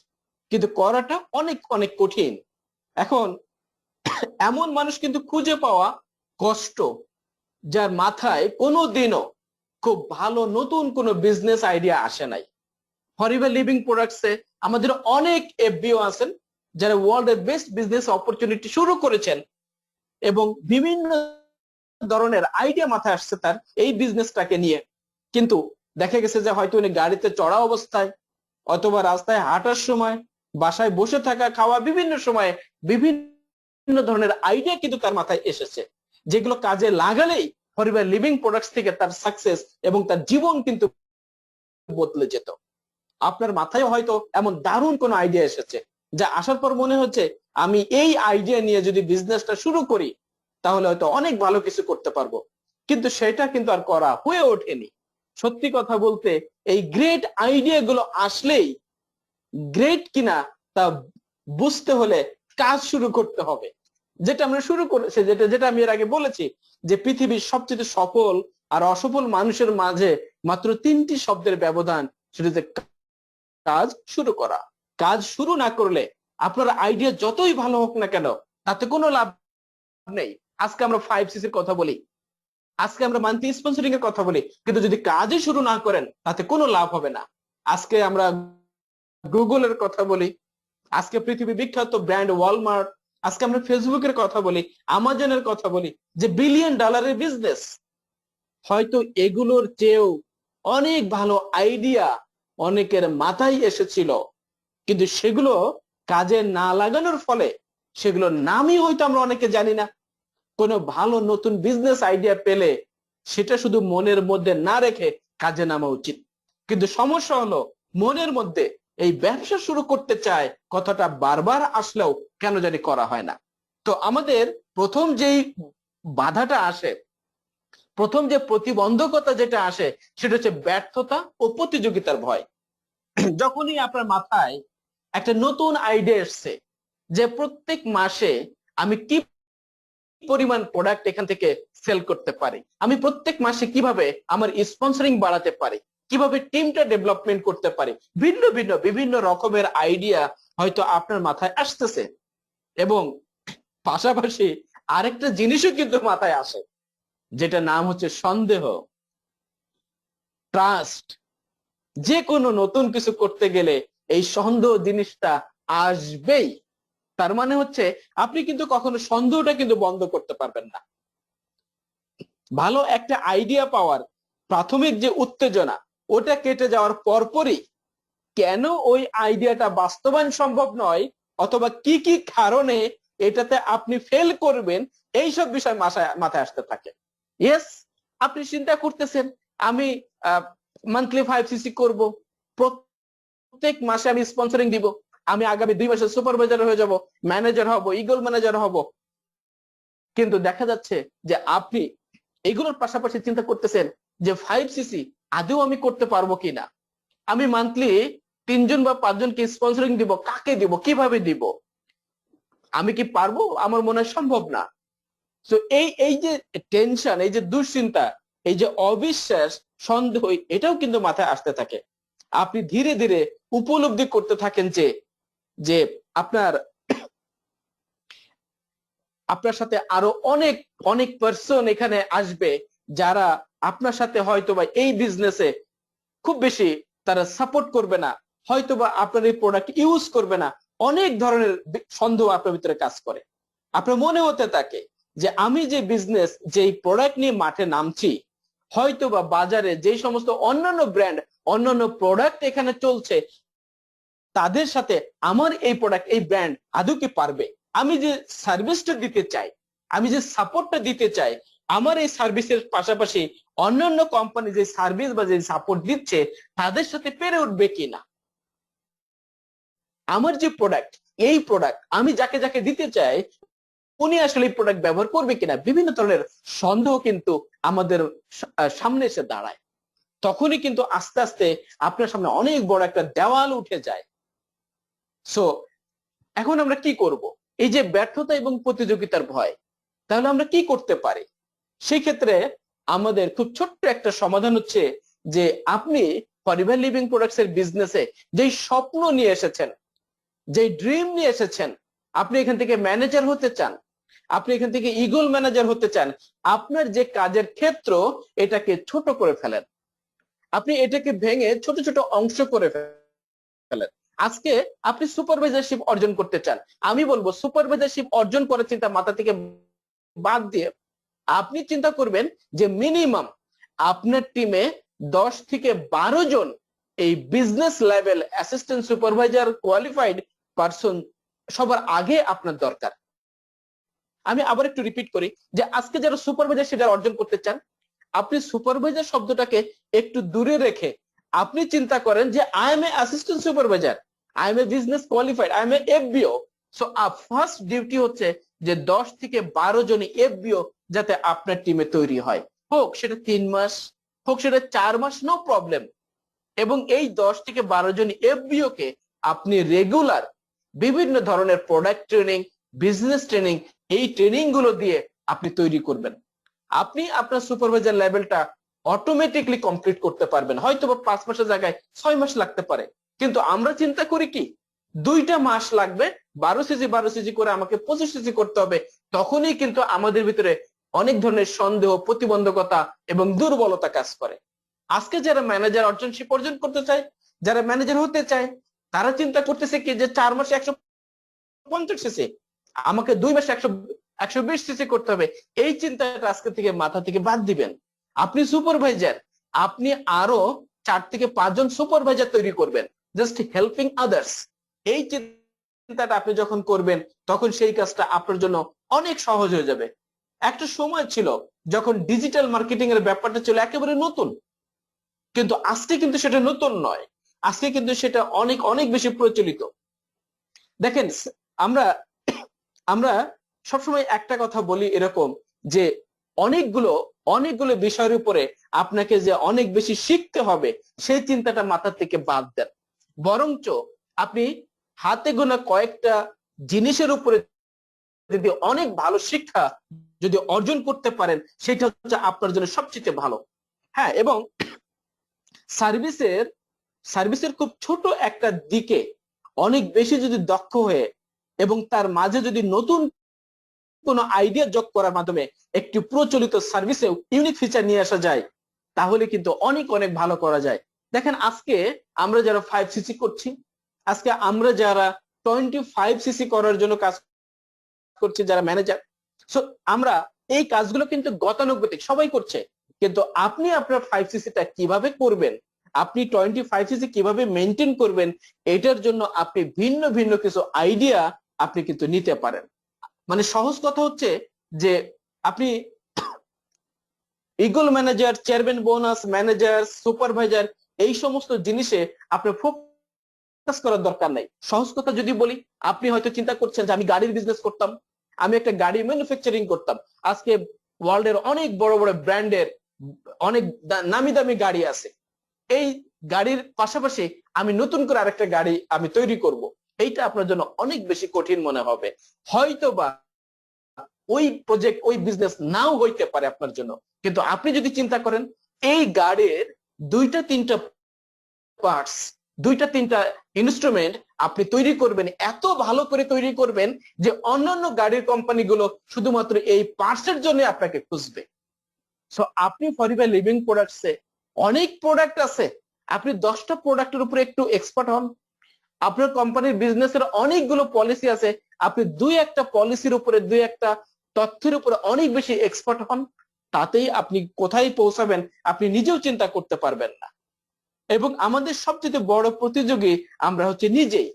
Speaker 1: কিন্তু করাটা অনেক অনেক কঠিন। এখন এমন মানুষ কিন্তু খুঁজে পাওয়া কষ্ট, যার মাথায় কোনোদিনও খুব ভালো নতুন কোনো বিজনেস আইডিয়া আসে নাই। ফরএভার লিভিং প্রোডাক্টসে আমাদের অনেক এফবিও আছেন যারা ওয়ার্ল্ডের বেস্ট বিজনেস অপরচুনিটি শুরু করেছেন, এবং বিভিন্ন ধরনের আইডিয়া মাথায় আসছে তার এই বিজনেসটাকে নিয়ে। কিন্তু দেখা গেছে যে হয়তো উনি গাড়িতে চড়া অবস্থায়, অথবা রাস্তায় হাঁটার সময়, বাসায় বসে থাকা, খাওয়া, বিভিন্ন সময়ে বিভিন্ন ধরনের আইডিয়া কিন্তু তার মাথায় এসেছে, যেগুলো কাজে লাগালেই ফরএভার লিভিং প্রোডাক্টস থেকে তার সাকসেস এবং তার জীবন কিন্তু বদলে যেত। আপনার মাথায় হয়তো এমন দারুণ কোন আইডিয়া এসেছে, যা আসার পর মনে হচ্ছে আমি এই আইডিয়া নিয়ে যদি বিজনেসটা শুরু করি তাহলে হয়তো অনেক ভালো কিছু করতে পারবো, কিন্তু সেটা কিন্তু আর করা হয়ে ওঠেনি। সত্যি কথা বলতে এই গ্রেট আইডিয়া গুলো আসলেই গ্রেট কিনা তা বুঝতে হলে কাজ শুরু করতে হবে। যেটা আমরা শুরু করেছি, যেটা যেটা আমি এর আগে বলেছি, যে পৃথিবীর সবচেয়ে সফল আর অসফল মানুষের মাঝে মাত্র 3টি শব্দের ব্যবধান, সেটা হচ্ছে কাজ শুরু করা। কাজ শুরু না করলে আপনার আইডিয়া যতই ভালো হোক না কেন, তাতে কোনো লাভ নেই। আজকে আমরা 5cc কথা বলি, আজকে আমরা মান্থলি স্পন্সরিং এর কথা বলি, কিন্তু যদি কাজই শুরু না করেন তাতে কোনো লাভ হবে না। আজকে আমরা গুগলের কথা বলি, আজকে পৃথিবী বিখ্যাত ব্র্যান্ড ওয়ালমার্ট, আজকে আমরা ফেসবুকের কথা বলি, আমাজনের কথা বলি, যে বিলিয়ন ডলারের বিজনেস। হয়তো এগুলোর চেয়েও অনেক ভালো আইডিয়া অনেকের মাথায় এসেছিল, কিন্তু সেগুলো কাজে না লাগানোর ফলে সেগুলোর নামই হয়তো আমরা অনেকে জানি না। কোনো ভালো নতুন বিজনেস আইডিয়া পেলে সেটা শুধু মনের মধ্যে না রেখে কাজে নামা উচিত। কিন্তু সমস্যা হলো মনের মধ্যে এই ব্যবসা শুরু করতে চায় কথাটা বারবার আসলেও কেন জানি করা হয় না। তো আমাদের প্রথম যেই বাধাটা আসে, প্রথম যে প্রতিবন্ধকতা যেটা আসে, সেটা হচ্ছে ব্যর্থতা ও প্রতিযোগিতার ভয়। যখনই আপনার মাথায় একটা নতুন আইডিয়া এসছে যে প্রত্যেক মাসে আমি কি পরিমাণ প্রোডাক্ট এখান থেকে সেল করতে পারি, আমি প্রত্যেক মাসে কিভাবে আমার স্পন্সরিং বাড়াতে পারি, কিভাবে টিমটা ডেভেলপমেন্ট করতে পারি, ভিন্ন ভিন্ন বিভিন্ন রকমের আইডিয়া হয়তো আপনার মাথায় আসতেছে। এবং পাশাপাশি আরেকটা জিনিসও কিন্তু মাথায় আসে, যেটা নাম হচ্ছে সন্দেহ, ট্রাস্ট। যে কোনো নতুন কিছু করতে গেলে এই সন্দেহ জিনিসটা আসবেই। তার মানে হচ্ছে আপনি কিন্তু কখনো সন্দেহটা কিন্তু বন্ধ করতে পারবেন না। ভালো একটা আইডিয়া পাওয়ার প্রাথমিক যে উত্তেজনা, ওটা কেটে যাওয়ার পরপরই কেন ওই আইডিয়াটা বাস্তবায়ন সম্ভব নয়, অথবা কি কি কারণে এটাতে আপনি ফেল করবেন, এইসব বিষয় মাথায় আসতে থাকে। ইয়েস, আপনি চিন্তা করতেছেন আমি মান্থলি 5cc করব, প্রত্যেক মাসে আমি স্পন্সরিং দিব, আমি আগামী 2 মাসে সুপারভাইজার হয়ে যাব, ম্যানেজার হব, ইগল ম্যানেজার হব। কিন্তু দেখা যাচ্ছে যে আপনি এগুলোর পাশাপাশি চিন্তা করতেছেন যে 5cc আদৌ আমি করতে পারবো কিনা, আমি মান্থলি 3 জন বা 5 জনকে স্পন্সরিং দিব, কাকে দিব, কিভাবে দিব, আমি কি পারবো? আমার মনে হয় সম্ভব না। তো এই এই যে টেনশন, এই যে দুশ্চিন্তা, এই যে অবিশ্বাস, সন্দেহ, এটাও কিন্তু মাথায় আসতে থাকে। আপনি ধীরে ধীরে উপলব্ধি করতে থাকেন যে যে আপনার আপনার সাথে আরো অনেক অনেক পার্সন এখানে আসবে, যারা আপনার সাথে হয়তোবা এই বিজনেসে খুব বেশি তারা সাপোর্ট করবে না, হয়তোবা আপনার এই প্রোডাক্ট ইউজ করবে না। অনেক ধরনের সন্দেহ আপনার ভিতরে কাজ করে। আপনার মনে হতে থাকে যে আমি যে বিজনেস, যে প্রোডাক্ট নিয়ে মাঠে নামছি, হয়তোবা বাজারে যে সমস্ত অন্যান্য ব্র্যান্ড, অন্যান্য প্রোডাক্ট এখানে চলছে, তাদের সাথে আমার এই প্রোডাক্ট, এই ব্র্যান্ড আদৌ কি পারবে? আমি যে সার্ভিসটা দিতে চাই, আমি যে সাপোর্টটা দিতে চাই, আমার এই সার্ভিসের পাশাপাশি অন্যান্য কোম্পানি যে সার্ভিস বা যে সাপোর্ট দিচ্ছে, তাদের সাথে পেরে উঠবে কিনা? আমার যে প্রোডাক্ট, এই প্রোডাক্ট আমি যাকে যাকে দিতে চাই, উনি আসলে এই প্রোডাক্ট ব্যবহার করবে কিনা, বিভিন্ন ধরনের সন্দেহ কিন্তু আমাদের সামনে এসে দাঁড়ায়। তখনই কিন্তু আস্তে আস্তে আপনার সামনে অনেক বড় একটা দেওয়াল উঠে যায়। সো এখন আমরা কি করব? এই যে ব্যর্থতা এবং প্রতিযোগিতার ভয়, তাহলে আমরা কি করতে পারি? সেই ক্ষেত্রে আমাদের খুব ছোট্ট একটা সমাধান হচ্ছে যে আপনি ফরএভার লিভিং প্রোডাক্টস এর বিজনেসে যেই স্বপ্ন নিয়ে এসেছেন, যে ড্রিম নিয়ে এসেছেন, আপনি এখান থেকে ম্যানেজার হতে চান, আপনি এখান থেকে ইগল ম্যানেজার হতে চান, আপনার যে কাজের ক্ষেত্র এটাকে ছোট করে ফেলেন। আপনি এটাকে ভেঙে ছোট ছোট অংশ করে ফেলেন। আজকে আপনি সুপারভাইজারশিপ অর্জন করতে চান, আমি বলবো সুপারভাইজারশিপ অর্জন করার চিন্তা মাথা থেকে বাদ দিয়ে আপনি চিন্তা করবেন যে মিনিমাম আপনার টিমে 10 থেকে 12 জন এই business level assistant supervisor qualified person সবার আগে আপনার দরকার। আমি আবার একটু রিপিট করি যে আজকে যারা সুপারভাইজার সেটা অর্জন করতে চান, আপনি সুপারভাইজার শব্দটাকে একটু দূরে রেখে আপনি চিন্তা করেন যে I M A assistant supervisor, I M A business qualified, I M A এফবিও। So first duty হচ্ছে যে 10 থেকে 12 জন এফবিও যাতে আপনার টিমে তৈরি হয়, হোক সেটা 3 মাস, হোক সেটা 4 মাস, নো প্রবলেম। এবং এই 10 থেকে 12 জন এফবিও কে আপনি রেগুলার বিভিন্ন ধরনের প্রোডাক্ট ট্রেনিং, বিজনেস ট্রেনিং, এই ট্রেনিং গুলো দিয়ে আপনি তৈরি করবেন। আপনি আপনার সুপারভাইজার লেভেলটা অটোমেটিকলি কমপ্লিট করতে পারবেন, হয়তো 5 মাসের জায়গায় 6 মাস লাগতে পারে। কিন্তু আমরা চিন্তা করি কি 2টা মাস লাগবে, 12 সিজি করে আমাকে 25 সিজি করতে হবে। তখনই কিন্তু আমাদের ভিতরে অনেক ধরনের সন্দেহ, প্রতিবন্ধকতা এবং দুর্বলতা কাজ করে। আজকে যারা ম্যানেজার অর্জনশিপ অর্জন করতে চায়, যারা ম্যানেজার হতে চায়, তারা চিন্তা করতেছে কি যে 4 মাসে 150 সিসি, আমাকে 2 মাসে 120 সিসি করতে হবে। এই চিন্তাটা আজকে থেকে মাথা থেকে বাদ দিবেন। আপনি সুপারভাইজার, আপনি আরো 4 থেকে 5 জন সুপারভাইজার তৈরি করবেন, জাস্ট হেল্পিং আদার্স। এই চিন্তাটা আপনি যখন করবেন তখন সেই কাজটা আপনার জন্য অনেক সহজ হয়ে যাবে। একটা সময় ছিল যখন ডিজিটাল মার্কেটিং এর ব্যাপারটা ছিল একেবারে নতুন, কিন্তু আজকে কিন্তু সেটা নতুন নয়, আজকে কিন্তু সেটা অনেক অনেক বেশি প্রচলিত। দেখেন, আমরা আমরা সবসময় একটা কথা বলি এরকম যে অনেকগুলো অনেকগুলো বিষয়ের উপরে আপনাকে যে অনেক বেশি শিখতে হবে সেই চিন্তাটা মাথা থেকে বাদ দেন। বরঞ্চ আপনি হাতে গোনা কয়েকটা জিনিসের উপরে যদি অনেক ভালো শিক্ষা যদি অর্জন করতে পারেন, সেটা হচ্ছে আপনার জন্য সবচেয়ে ভালো। হ্যাঁ, এবং সার্ভিসের সার্ভিসের খুব ছোট একটা দিকে অনেক বেশি যদি দক্ষ হয়ে এবং তার মাঝে যদি নতুন কোন আইডিয়া যোগ করার মাধ্যমে একটি প্রচলিত সার্ভিসে ইউনিক ফিচার নিয়ে আসা যায়, তাহলে কিন্তু অনেক অনেক ভালো করা যায়। দেখেন, আজকে আমরা যারা 5 সিসি করছি, আজকে আমরা যারা 25 সিসি করার জন্য কাজ করছি, যারা ম্যানেজার, সো আমরা এই কাজগুলো কিন্তু গতানুগতিক সবাই করছে। কিন্তু আপনি আপনার 5 সিসিটা কিভাবে করবেন, আপনি 25 সিসি কিভাবে মেনটেন করবেন, এটার জন্য আপনি ভিন্ন ভিন্ন কিছু আইডিয়া আপনি কিন্তু নিতে পারেন। মানে সহজ কথা হচ্ছে যে আপনি eagle manager, chairman bonus manager, supervisor, এই সমস্ত জিনিসে আপনার ফোকাস করার দরকার নাই। সহজ কথা যদি বলি, আপনি হয়তো চিন্তা করছেন যে আমি গাড়ির বিজনেস করতাম, আমি একটা গাড়ি ম্যানুফ্যাকচারিং করতাম। আজকে ওয়ার্ল্ডের অনেক বড় বড় ব্র্যান্ডের অনেক নামি দামি গাড়ি আছে, এই গাড়ির পাশাপাশি আমি নতুন করে আরেকটা গাড়ি আমি তৈরি করব। এইটা আপনার জন্য অনেক বেশি কঠিন মনে হবে, হয়তো বা ওই প্রজেক্ট, ওই বিজনেস নাও হইতে পারে আপনার জন্য। কিন্তু আপনি যদি চিন্তা করেন এই গাড়ির 2টা 3টা পার্টস, 2টা 3টা ইনস্ট্রুমেন্ট আপনি তৈরি করবেন, এত ভালো করে তৈরি করবেন যে অন্যান্য গাড়ির কোম্পানিগুলো শুধুমাত্র এই পার্টসের জন্য আপনাকে খুঁজবে। সো আপনি ফরএভার লিভিং প্রোডাক্টসে অনেক প্রোডাক্ট আছে, আপনি 10টা প্রোডাক্টের উপরে একটু এক্সপার্ট হন। আপনার কোম্পানির বিজনেসের অনেকগুলো পলিসি আছে, আপনি 2-1টা পলিসির উপরে, 2-1টা তথ্যের উপরে অনেক বেশি এক্সপার্ট হন, তাতেই আপনি কোথায় পৌঁছাবেন আপনি নিজেও চিন্তা করতে পারবেন না। এবং আমাদের সবচেয়ে বড় প্রতিযোগী আমরা হচ্ছে নিজেই।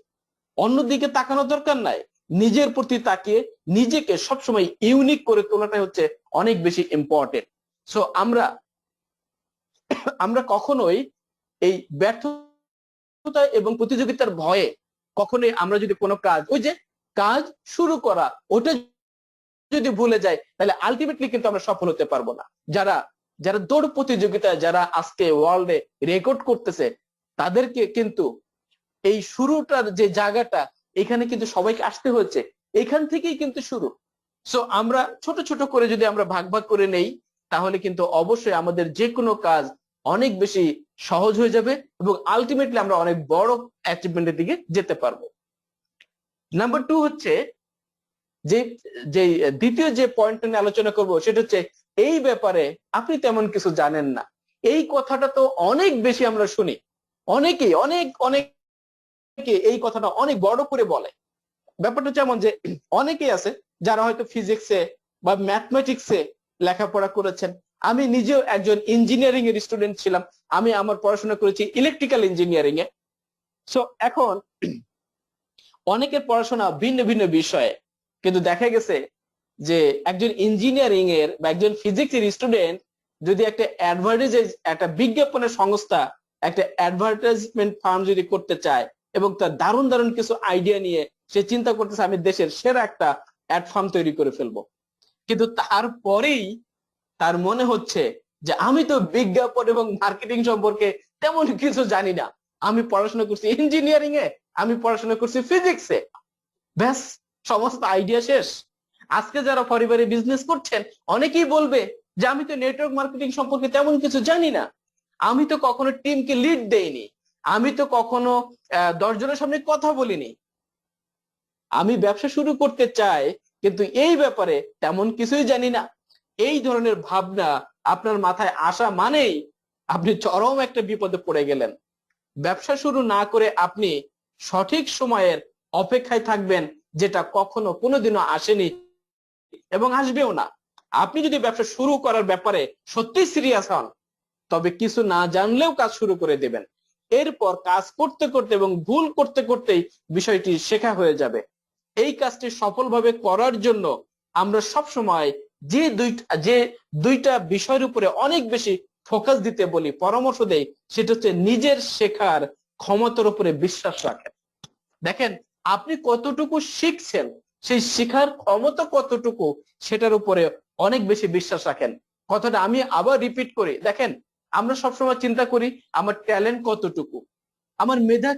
Speaker 1: অন্যদিকে তাকানো দরকার নাই, নিজের প্রতি তাকিয়ে নিজেকে সবসময় ইউনিক করে তোলাটাই হচ্ছে অনেক বেশি ইম্পর্টেন্ট। সো আমরা কখনোই এই ব্যর্থতা এবং প্রতিযোগিতার ভয়ে কখনোই আমরা যদি কোনো কাজ, ওই যে কাজ শুরু করা, ওটা যদি ভুলে যাই তাহলে আলটিমেটলি কিন্তু আমরা সফল হতে পারবো না। যারা যারা দৌড় প্রতিযোগিতায় যারা আজকে ওয়ার্ল্ডে রেকর্ড করতেছে তাদেরকে কিন্তু এই শুরুটার যে জায়গাটা এখানে কিন্তু সবাইকে আসতে হয়েছে, এখান থেকেই কিন্তু শুরু। সো আমরা ছোট ছোট করে যদি আমরা ভাগ ভাগ করে নেই তাহলে কিন্তু অবশ্যই আমাদের যে কোনো কাজ অনেক বেশি সহজ হয়ে যাবে এবং আলটিমেটলি আমরা অনেক বড় অ্যাচিভমেন্টের দিকে যেতে পারবো। নাম্বার 2 হচ্ছে যে যে দ্বিতীয় যে পয়েন্ট নিয়ে আলোচনা করব সেটা হচ্ছে এই ব্যাপারে আপনি তেমন কিছু জানেন না। এই কথাটা তো অনেক বেশি আমরা শুনি, অনেকেই অনেকে এই কথাটা অনেক বড় করে বলে। ব্যাপারটা যেমন যে অনেকেই আছে যারা হয়তো ফিজিক্সে বা ম্যাথমেটিক্সে লেখাপড়া করেছেন। আমি নিজেও একজন ইঞ্জিনিয়ারিং এর স্টুডেন্ট ছিলাম, আমি আমার পড়াশোনা করেছি ইলেকট্রিক্যাল ইঞ্জিনিয়ারিং এ। সো এখন অনেকের পড়াশোনা ভিন্ন ভিন্ন বিষয়ে, কিন্তু দেখা গেছে যে একজন ইঞ্জিনিয়ারিং এর বা একজন ফিজিক্সের স্টুডেন্ট যদি একটা একটা বিজ্ঞাপনের সংস্থা, একটা অ্যাডভার্টাইজমেন্ট ফার্ম যদি করতে চায় এবং তার দারুণ দারুণ কিছু আইডিয়া নিয়ে সে চিন্তা করতেছে আমি দেশের সেরা একটা অ্যাড ফার্ম তৈরি করে ফেলবো, কিন্তু তারপরেই তার মনে হচ্ছে যে আমি তো বিজ্ঞাপন এবং মার্কেটিং সম্পর্কে তেমন কিছু জানি না, আমি পড়াশোনা করছি ইঞ্জিনিয়ারিং এ, আমি পড়াশোনা করছি ফিজিক্সে, ব্যাস সমস্ত আইডিয়া শেষ। আজকে যারা পরিবারে বিজনেস করছেন অনেকেই বলবে যে আমি তো নেটওয়ার্ক মার্কেটিং সম্পর্কে তেমন কিছু জানি না, আমি তো কখনো টিমকে লিড দেইনি, আমি তো কখনো 10 জনের সামনে কথা বলিনি, আমি ব্যবসা শুরু করতে চাই কিন্তু এই ব্যাপারে তেমন কিছুই জানি না। এই ধরনের ভাবনা আপনার মাথায় আসা মানেই আপনি চরম একটা বিপদে পড়ে গেলেন। ব্যবসা শুরু না করে আপনি সঠিক সময়ের অপেক্ষায় থাকবেন, যেটা কখনো কোনোদিনও আসেনি এবং আসবেও না। আপনি যদি ব্যবসা শুরু করার ব্যাপারে সত্যি সিরিয়াস হন তবে কিছু না জানলেও কাজ শুরু করে দেবেন, এরপর কাজ করতে করতে এবং ভুল করতে করতেই বিষয়টি শেখা হয়ে যাবে। এই কাজটি সফলভাবে করার জন্য আমরা সব সময় যে দুইটা বিষয়ের উপরে অনেক বেশি ফোকাস দিতে বলি, পরামর্শ দেই, সেটা হচ্ছে নিজের শেখার ক্ষমতার উপরে বিশ্বাস রাখেন। দেখেন আপনি কতটুকু শিখছেন, সেই শেখার ক্ষমতা কতটুকু সেটার উপরে অনেক বেশি বিশ্বাস রাখেন। কথাটা আমি আবার রিপিট করি, দেখেন আমরা সবসময় চিন্তা করি আমার ট্যালেন্ট কতটুকু, আমার মেধা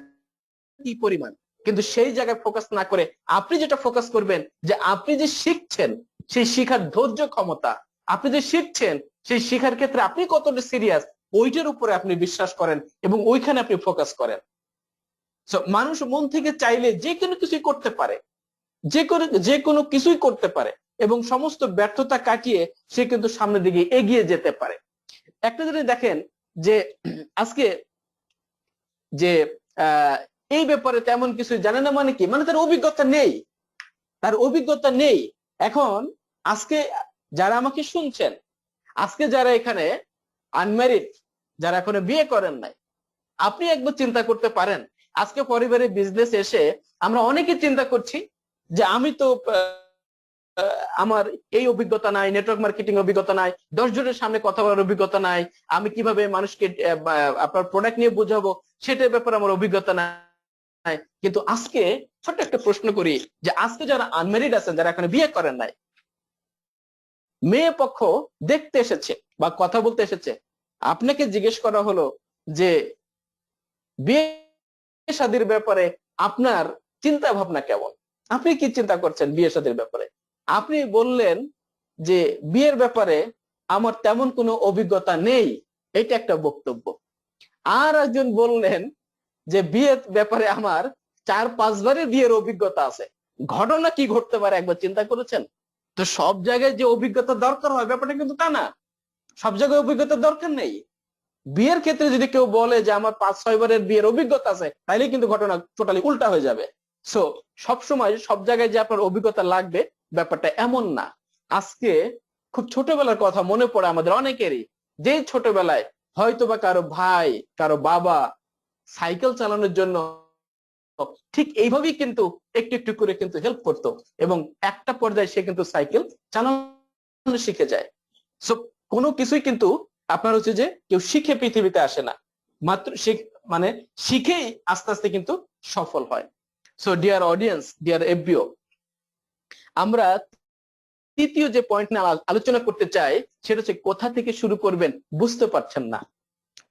Speaker 1: কি পরিমাণ, কিন্তু সেই জায়গায় ফোকাস না করে আপনি যেটা ফোকাস করবেন যে আপনি যে শিখছেন সেই শিখার ধৈর্য ক্ষমতা, আপনি যে শিখছেন সেই শিখার ক্ষেত্রে আপনি কতটা সিরিয়াস, ওইটার উপরে আপনি বিশ্বাস করেন এবং ওইখানে আপনি ফোকাস করেন। মানুষ মন থেকে চাইলে যে কোনো কিছুই করতে পারে, যে কোনো কিছুই করতে পারে এবং সমস্ত ব্যর্থতা কাটিয়ে সে কিন্তু সামনের দিকে এগিয়ে যেতে পারে। একটা জিনিস দেখেন যে আজকে যে এই ব্যাপারে তেমন কিছু জানে না মানে কি, মানে তার অভিজ্ঞতা নেই, তার অভিজ্ঞতা নেই। এখন আজকে যারা আমাকে শুনছেন, আজকে যারা এখানে আনম্যারিড, যারা এখনো বিয়ে করেন নাই, আপনি একবার চিন্তা করতে পারেন আজকে পরিবারের বিজনেস এসে আমরা অনেকে চিন্তা করছি যে আমি তো আমার এই অভিজ্ঞতা নাই, নেটওয়ার্ক মার্কেটিং অভিজ্ঞতা নাই, 10 জনের সামনে কথা বলার অভিজ্ঞতা নাই, আমি কিভাবে মানুষকে আপনার প্রোডাক্ট নিয়ে বোঝাবো সেটার ব্যাপারে আমার অভিজ্ঞতা নাই। কিন্তু আজকে ছোট্ট একটা প্রশ্ন করি যে আজকে যারা আনম্যারিড আছেন, যারা এখানে বিয়ে করেন নাই, মেয়ে পক্ষ দেখতে এসেছে বা কথা বলতে এসেছে, আপনাকে জিজ্ঞেস করা হলো যে বিয়ে শাদীর ব্যাপারে আপনার চিন্তা ভাবনা কেমন, আপনি কি চিন্তা করছেন বিয়ে শাদীর ব্যাপারে? আপনি বললেন যে বিয়ের ব্যাপারে আমার তেমন কোনো অভিজ্ঞতা নেই, এটা একটা বক্তব্য। আর একজন বললেন যে বিয়ের ব্যাপারে আমার 4-5 বারের বিয়ের অভিজ্ঞতা আছে। ঘটনা কি ঘটতে পারে একবার চিন্তা করেছেন? তো সব জায়গায় যে অভিজ্ঞতা দরকার হয় ব্যাপারটা কিন্তু তা না, সব জায়গায় অভিজ্ঞতার দরকার নেই। বিয়ের ক্ষেত্রে যদি কেউ বলে যে আমার 5-6 বারের বিয়ের অভিজ্ঞতা আছে, তাহলে কিন্তু ঘটনা টোটালি উল্টা হয়ে যাবে। সো সবসময় সব জায়গায় যে আপনার অভিজ্ঞতা লাগবে ব্যাপারটা এমন না। আজকে খুব ছোটবেলার কথা মনে পড়ে আমাদের অনেকেরই, যে ছোটবেলায় হয়তোবা কারো ভাই, কারো বাবা সাইকেল চালানোর জন্য ঠিক এইভাবেই কিন্তু একটু একটু করে কিন্তু হেল্প করতো এবং একটা পর্যায়ে সে কিন্তু সাইকেল চালানো শিখে যায়। সো কোনো কিছুই কিন্তু আপনার হচ্ছে যে কেউ শিখে পৃথিবীতে আসে না, মাত্র মানে শিখেই আস্তে আস্তে কিন্তু সফল হয়। So dear audience, dear FBO, আমরা তৃতীয় যে পয়েন্ট নিয়ে আলোচনা করতে চাই সেটা হচ্ছে কোথা থেকে শুরু করবেন বুঝতে পারছেন না।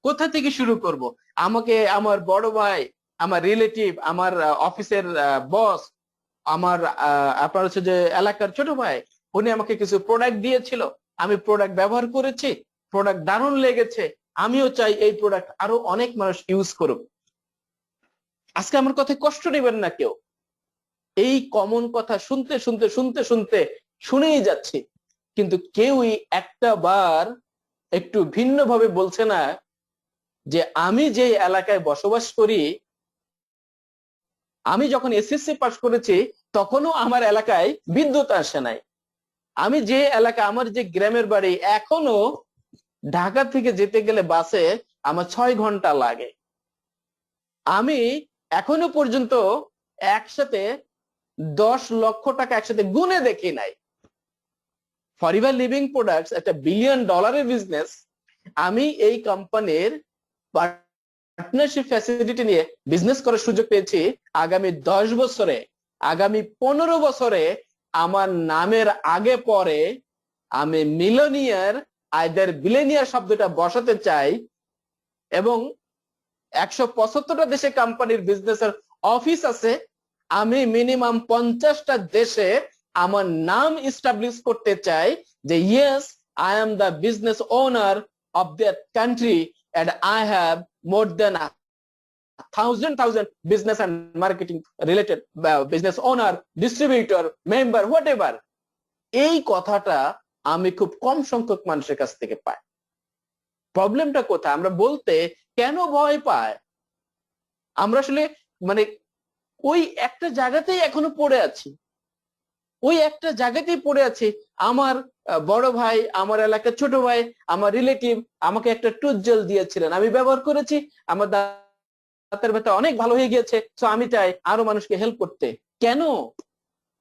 Speaker 1: কোথা থেকে শুরু করব? আমাকে আমার বড় ভাই, আমার রিলেটিভ, আমার অফিসের বস, আমার আপনার হচ্ছে যে এলাকার ছোট ভাই, উনি আমাকে কিছু প্রোডাক্ট দিয়েছিল, আমি প্রোডাক্ট ব্যবহার করেছি, প্রোডাক্ট দারুণ লেগেছে, আমিও চাই এই প্রোডাক্ট আরো অনেক মানুষ ইউজ করুক। আজকে আমার কথায় কষ্ট নেবেন না কেউ। এই কমন কথা শুনতে শুনতে শুনতে শুনতে শুনেই যাচ্ছি, কিন্তু কেউই একটা বার একটু ভিন্নভাবে বলছে না যে আমি যে এলাকায় বসবাস করি, আমি যখন এসএসসি পাস করেছি তখনও আমার এলাকায় বিদ্যুৎ আসে নাই। আমি যে এলাকা, আমার যে গ্রামের বাড়ি, এখনো ঢাকা থেকে যেতে গেলে বাসে আমার 6 ঘন্টা লাগে। আমি এখনো পর্যন্ত একসাথে 10 লক্ষ টাকা একসাথে গুনে দেখি নাই। ফরএভার লিভিং প্রোডাক্টস একটা $1 বিলিয়ন বিজনেস। আমি এই কোম্পানির পার্টনারশিপ ফ্যাসিলিটি নিয়ে বিজনেস করার সুযোগ পেয়েছি। আগামী 10 বছরে, আগামী 15 বছরে আমার নামের আগে পরে আমি মিলিয়নিয়ার আইদার বিলিয়নিয়ার শব্দটা বসাতে চাই, এবং 175টা দেশে কোম্পানির বিজনেসের অফিস আছে। আমি মিনিমাম 50টা দেশে আমার নাম এস্টাবলিশ করতে চাই যে yes, I am the business owner of that country and I have more than 1,000 business and marketing related business owner, distributor, member, whatever. এই কথাটা আমি খুব কম সংখ্যক মানুষের কাছ থেকে পাই। প্রবলেমটা কোথায়? আমরা বলতে কেন ভয় পাই? আমরা আসলে মানে ওই একটা জায়গাতেই এখনো পড়ে আছি, ওই একটা জায়গাতেই পড়ে আছি। আমার বড় ভাই, আমার এলাকার ছোট ভাই, আমার রিলেটিভ আমাকে একটা টুথজেল দিয়েছিলেন, আমি ব্যবহার করেছি, আমার দাঁতের ব্যথা অনেক ভালো হয়ে গিয়েছে, সো আমি চাই আরো মানুষকে হেল্প করতে। কেন?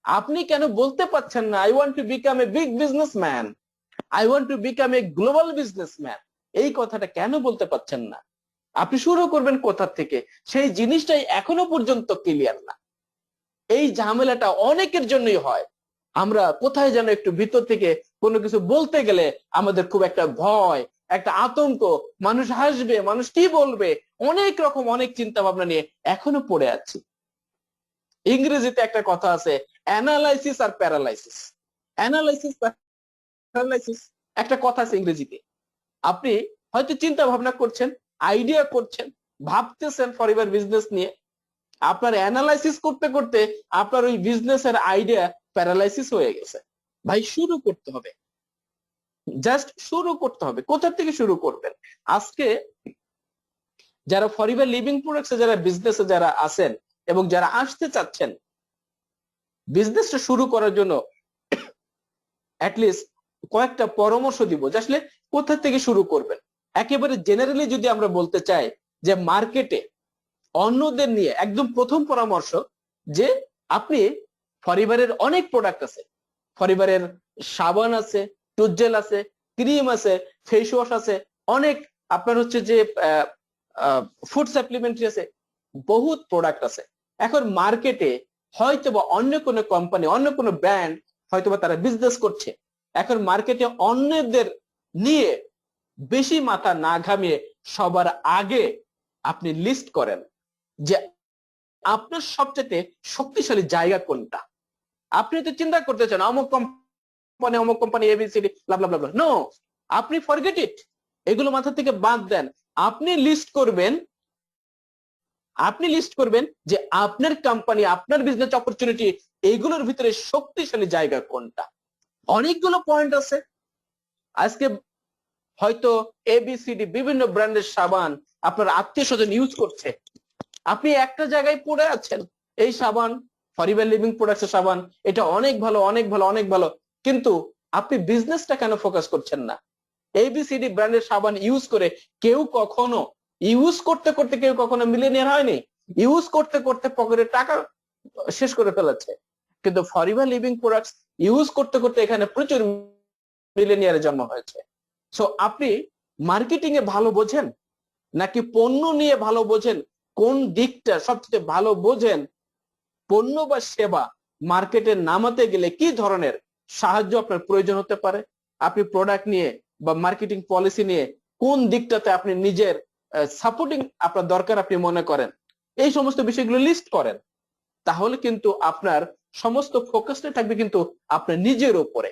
Speaker 1: আপনি কেন বলতে পারছেন না I want to become a big businessman, I want to become a global businessman? এই কথাটা কেন বলতে পারছেন না? আপনি শুরু করবেন কোথা থেকে? সেই জিনিসটাই এখনো পর্যন্ত ক্লিয়ার না। এই ঝামেলাটা অনেকের জন্যই হয়। আমরা কোথায় যেন একটু ভিতর থেকে কোনো কিছু বলতে গেলে আমাদের খুব একটা ভয়, একটা আতঙ্ক, মানুষ হাসবে, মানুষ কি বলবে, অনেক রকম অনেক চিন্তা ভাবনা নিয়ে এখনো পড়ে আছি। ইংরেজিতে একটা কথা আছে, অ্যানালাইসিস আর প্যারালাইসিস। অ্যানালাইসিস প্যারালাইসিস একটা কথা আছে ইংরেজিতে। আপনি হয়তো চিন্তা ভাবনা করছেন, আইডিয়া করছেন, ভাবতেছেন ফরএভার বিজনেস নিয়ে, আপনার অ্যানালাইসিস করতে করতে আপনার ওই বিজনেসের আইডিয়া প্যারালাইসিস হয়ে গেছে। ভাই শুরু করতে হবে, জাস্ট শুরু করতে হবে। কোথা থেকে শুরু করবেন? আজকে যারা ফরএভার লিভিং প্রোডাক্টসে, যারা বিজনেসে যারা আছেন এবং যারা আসতে চাচ্ছেন বিজনেসটা শুরু করার জন্য, অ্যাটলিস্ট কয়েকটা পরামর্শ দিব যে আসলে কোথা থেকে শুরু করবেন। একেবারে জেনারেলি যদি আমরা বলতে চাই যে মার্কেটে অন্যদের নিয়ে, একদম প্রথম পরামর্শ যে আপনি ফরএভারের অনেক প্রোডাক্ট আছে, ফরএভারের সাবান আছে, টুথজেল আছে, ক্রিম আছে, ফেস ওয়াশ আছে, অনেক আপনার হচ্ছে যে ফুড সাপ্লিমেন্টারি আছে, বহুত প্রোডাক্ট আছে। এখন মার্কেটে হয়তোবা অন্য কোনো কোম্পানি, অন্য কোনো ব্র্যান্ড হয়তোবা তারা বিজনেস করছে। এখন মার্কেটে অন্যদের নিয়ে বেশি মাথা না ঘামিয়ে সবার আগে আপনি লিস্ট করেন যে আপনার সবচেয়ে শক্তিশালী জায়গা কোনটা। আপনি তো চিন্তা করতেছেন অমুক কোম্পানি এবিসিডি ব্লা ব্লা ব্লা, নো, আপনি ফরগেট ইট, এগুলো মাথা থেকে বাদ দেন। আপনি লিস্ট করবেন যে আপনার কোম্পানি, আপনার বিজনেস অপরচুনিটি, এগুলোর ভিতরে শক্তিশালী জায়গা কোনটা। অনেকগুলো পয়েন্ট আছে। আজকে হয়তো এবিসিডি বিভিন্ন ব্র্যান্ডের সাবান আপনার আত্মীয় স্বজন ইউজ করছে, আপনি একটা জায়গায় পড়ে আছেন, এই সাবান ফরএভার লিভিং প্রোডাক্টসের সাবান, এটা অনেক ভালো, অনেক ভালো, অনেক ভালো, কিন্তু আপনি বিজনেসটা কেন ফোকাস করছেন না? এবিসিডি ব্র্যান্ডের সাবান ইউজ করে কেউ কখনো, ইউজ করতে করতে কেউ কখনো মিলিয়নিয়ার হয়নি, ইউজ করতে করতে পকেটে টাকা শেষ করে ফেলেছে। কিন্তু ফরএভার লিভিং প্রোডাক্টস ইউজ করতে করতে এখানে প্রচুর মিলিয়নিয়ারের জন্ম হয়েছে। সো আপনি মার্কেটিং এ ভালো বোঝেন নাকি পণ্য নিয়ে ভালো বোঝেন? কোন দিকটা সবচেয়ে ভালো বোঝেন? পণ্য বা সেবা মার্কেটে নামাতে গেলে কি ধরনের সাহায্য আপনার প্রয়োজন হতে পারে, আপনি প্রোডাক্ট নিয়ে বা মার্কেটিং পলিসি নিয়ে কোন দিকটাতে আপনি নিজের সাপোর্টিং আপনার দরকার আপনি মনে করেন, এই সমস্ত বিষয়গুলো লিস্ট করেন। তাহলে কিন্তু আপনার সমস্ত ফোকাসটা থাকবে কিন্তু আপনার নিজের উপরে।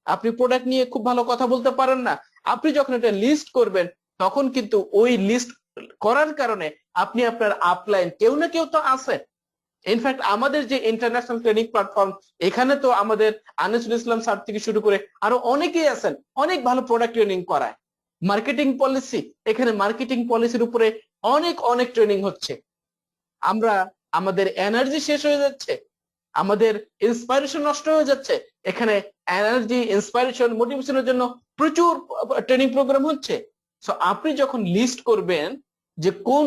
Speaker 1: আপনি প্রোডাক্ট নিয়ে খুব ভালো কথা বলতে পারেন না, আপনি যখন এটা লিস্ট করবেন তখন কিন্তু ওই লিস্ট করার কারণে আপনি আপনার আপলাইন কেউ না কেউ তো আছে। ইনফ্যাক্ট আমাদের যে ইন্টারন্যাশনাল ট্রেনিং প্ল্যাটফর্ম, এখানে তো আমাদের আনিসুল ইসলাম স্যার থেকে শুরু করে আরো অনেকেই আছেন, অনেক ভালো প্রোডাক্ট ট্রেনিং করায়। মার্কেটিং পলিসি, এখানে মার্কেটিং পলিসির উপরে অনেক অনেক ট্রেনিং হচ্ছে। আমরা আমাদের এনার্জি শেষ হয়ে যাচ্ছে, আমাদের ইন্সপাইরেশন নষ্ট হয়ে যাচ্ছে, এখানে এনার্জি, ইন্সপাইরেশন, মোটিভেশনের জন্য প্রচুর ট্রেনিং প্রোগ্রাম হচ্ছে। সো আপনি যখন লিস্ট করবেন যে কোন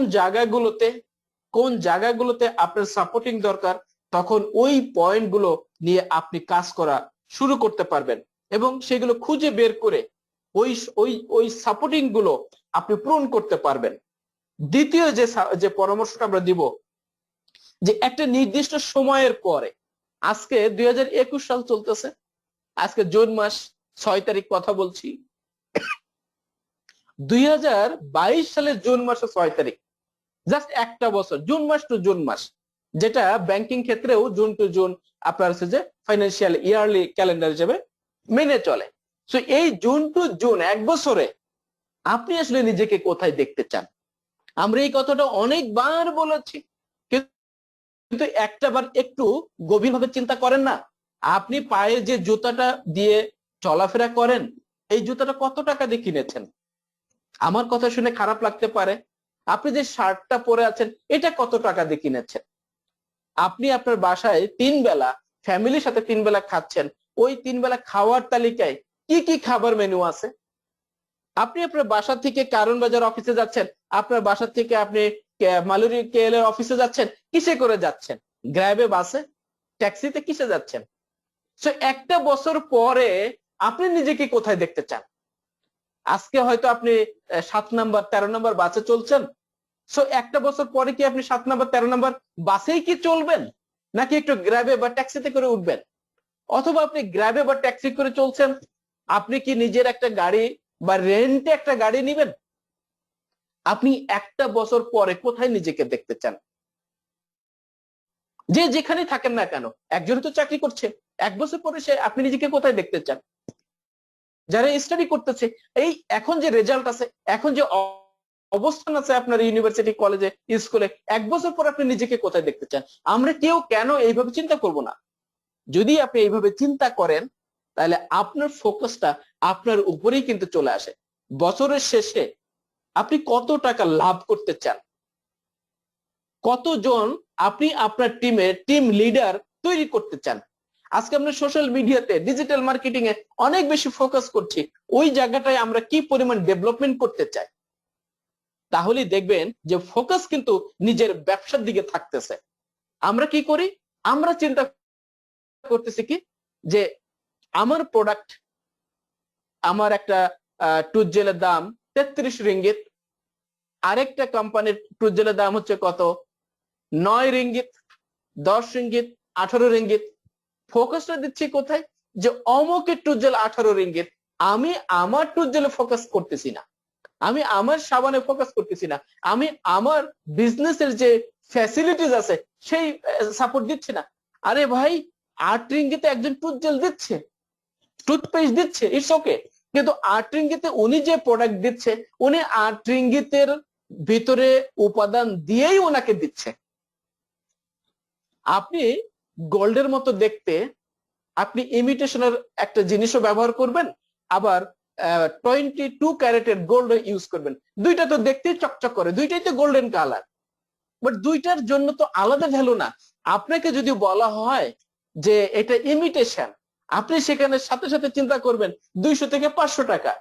Speaker 1: জায়গাগুলোতে আপনার সাপোর্টিং দরকার, তখন ওই পয়েন্টগুলো নিয়ে আপনি কাজ করা শুরু করতে পারবেন এবং সেগুলো খুঁজে বের করে ওই ওই ওই সাপোর্টিং গুলো আপনি পূরণ করতে পারবেন। দ্বিতীয় যে পরামর্শটা আমরা দিব, যে একটা নির্দিষ্ট সময়ের পরে, আজকে 2021 সাল চলতেছে, আজকে জুন মাস 6 তারিখ কথা বলছি, 2022 সালের জুন মাসের 6 তারিখ, জাস্ট একটা বছর, জুন মাস টু জুন মাস, যেটা ব্যাংকিং ক্ষেত্রেও জুন টু জুন আপনার হচ্ছে যে ফাইন্যান্সিয়াল ইয়ারলি ক্যালেন্ডার হিসেবে মেনে চলে। সো এই জুন টু জুন এক বছরে আপনি আসলে নিজেকে কোথায় দেখতে চান? আমরা এই কথাটা অনেকবার বলেছি, কিন্তু একটাবার একটু গভীরভাবে চিন্তা করেন না, আপনি পায়ে যে জুতাটা দিয়ে চলাফেরা করেন, এই জুতাটা কত টাকা দিয়ে কিনেছেন? আমার কথা শুনে খারাপ লাগতে পারে, আপনি যে শার্টটা পরে আছেন এটা কত টাকা দিয়ে কিনেছেন? আপনি আপনার বাসায় 3 বেলা ফ্যামিলির সাথে 3 বেলা খাচ্ছেন, ওই 3 বেলা খাওয়ার তালিকায় কি কি খাবার মেনু আছে? আপনি আপনার বাসা থেকে কারণ বাজার অফিসে যাচ্ছেন, আপনার বাসা থেকে আপনি মালুরি কেএল এর অফিসে যাচ্ছেন, কিসে করে যাচ্ছেন? গ্র্যাবে, বাসে, ট্যাক্সিতে, কিসে যাচ্ছেন? সো একটা বছর পরে আপনি নিজেকে কোথায় দেখতে চান? আজকে হয়তো আপনি 7 নাম্বার 13 নাম্বার বাসে চলছেন, সো একটা বছর পরে কি আপনি 7 নাম্বার 13 নাম্বার বাসেই কি চলবেন, নাকি একটু গ্র্যাবে বা ট্যাক্সিতে করে উঠবেন? অথবা আপনি গ্র্যাবে বা ট্যাক্সি করে চলছেন, আপনি কি নিজের একটা গাড়ি বা রেন্টে একটা গাড়ি নিবেন? আপনি একটা বছর পরে কোথায় নিজেকে দেখতে চান? যে যেখানে থাকেন না কেন, একজন তো চাকরি করছে, এক বছর পরে সে আপনি নিজেকে কোথায় দেখতে চান? যারা স্টাডি করতেছে, এই এখন যে রেজাল্ট আছে, এখন যে অবস্থান আছে আপনার ইউনিভার্সিটি, কলেজে, স্কুলে, এক বছর পর আপনি নিজেকে কোথায় দেখতে চান? আমরা কেউ কেন এইভাবে চিন্তা করব না? যদি আপনি এইভাবে চিন্তা করেন, তাহলে আপনার ফোকাসটা আপনার উপরেই কিন্তু চলে আসে। বছরের শেষে আপনি কত টাকা লাভ করতে চান? কতজন আপনি আপনার টিম লিডার তৈরি করতে চান? আজকে আমরা সোশ্যাল মিডিয়াতে, ডিজিটাল মার্কেটিং এ অনেক বেশি ফোকাস করছি, ওই জায়গাটায় আমরা কি পরিমাণ ডেভেলপমেন্ট করতে চাই? তাহলে দেখবেন যে ফোকাস কিন্তু নিজের ব্যবসার দিকে থাকতেছে। আমরা কি করি? আমরা চিন্তা করতেছি কি, যে আমার প্রোডাক্ট, আমার একটা টুথ জেলের দাম 33 রিঙ্গিত, আরেকটা কোম্পানির টুথ জেলের দাম হচ্ছে কত? 9 রিঙ্গিত, 10 রিঙ্গিত, 18 রিঙ্গিত। ফোকাসটা দিচ্ছি কোথায়? যে অমুকের টুথ জেল 18 রিঙ্গিত, আমি আমার টুথ জেলে ফোকাস করতেছি না, আমি আমার সাবানে ফোকাস করতেছি না, আমি আমার বিজনেসের যে ফ্যাসিলিটিস আছে সেই সাপোর্ট দিচ্ছি না। আরে ভাই, 8 রিঙ্গিতে একজন টুথ জেল দিচ্ছে, টুথপেস্ট দিচ্ছে, ইটস ওকে, কিন্তু 8 রিঙ্গিতে উনি যে প্রোডাক্ট দিচ্ছে, উনি 8 রিঙ্গিতের ভিতরে উপাদান দিয়েই ওনাকে দিচ্ছে। আপনি গোল্ডের মতো দেখতে, আপনি ইমিটেশনের একটা জিনিসও ব্যবহার করবেন, আবার 22 ক্যারেটের গোল্ড ইউজ করবেন, দুইটা তো দেখতেই চকচক করে, দুইটাই তো গোল্ডেন কালার, বাট দুইটার জন্য তো আলাদা ভ্যালু না। আপনাকে যদি বলা হয় যে এটা ইমিটেশন, আপনি সেখানে সাথে সাথে চিন্তা করবেন 200 থেকে 500 টাকা।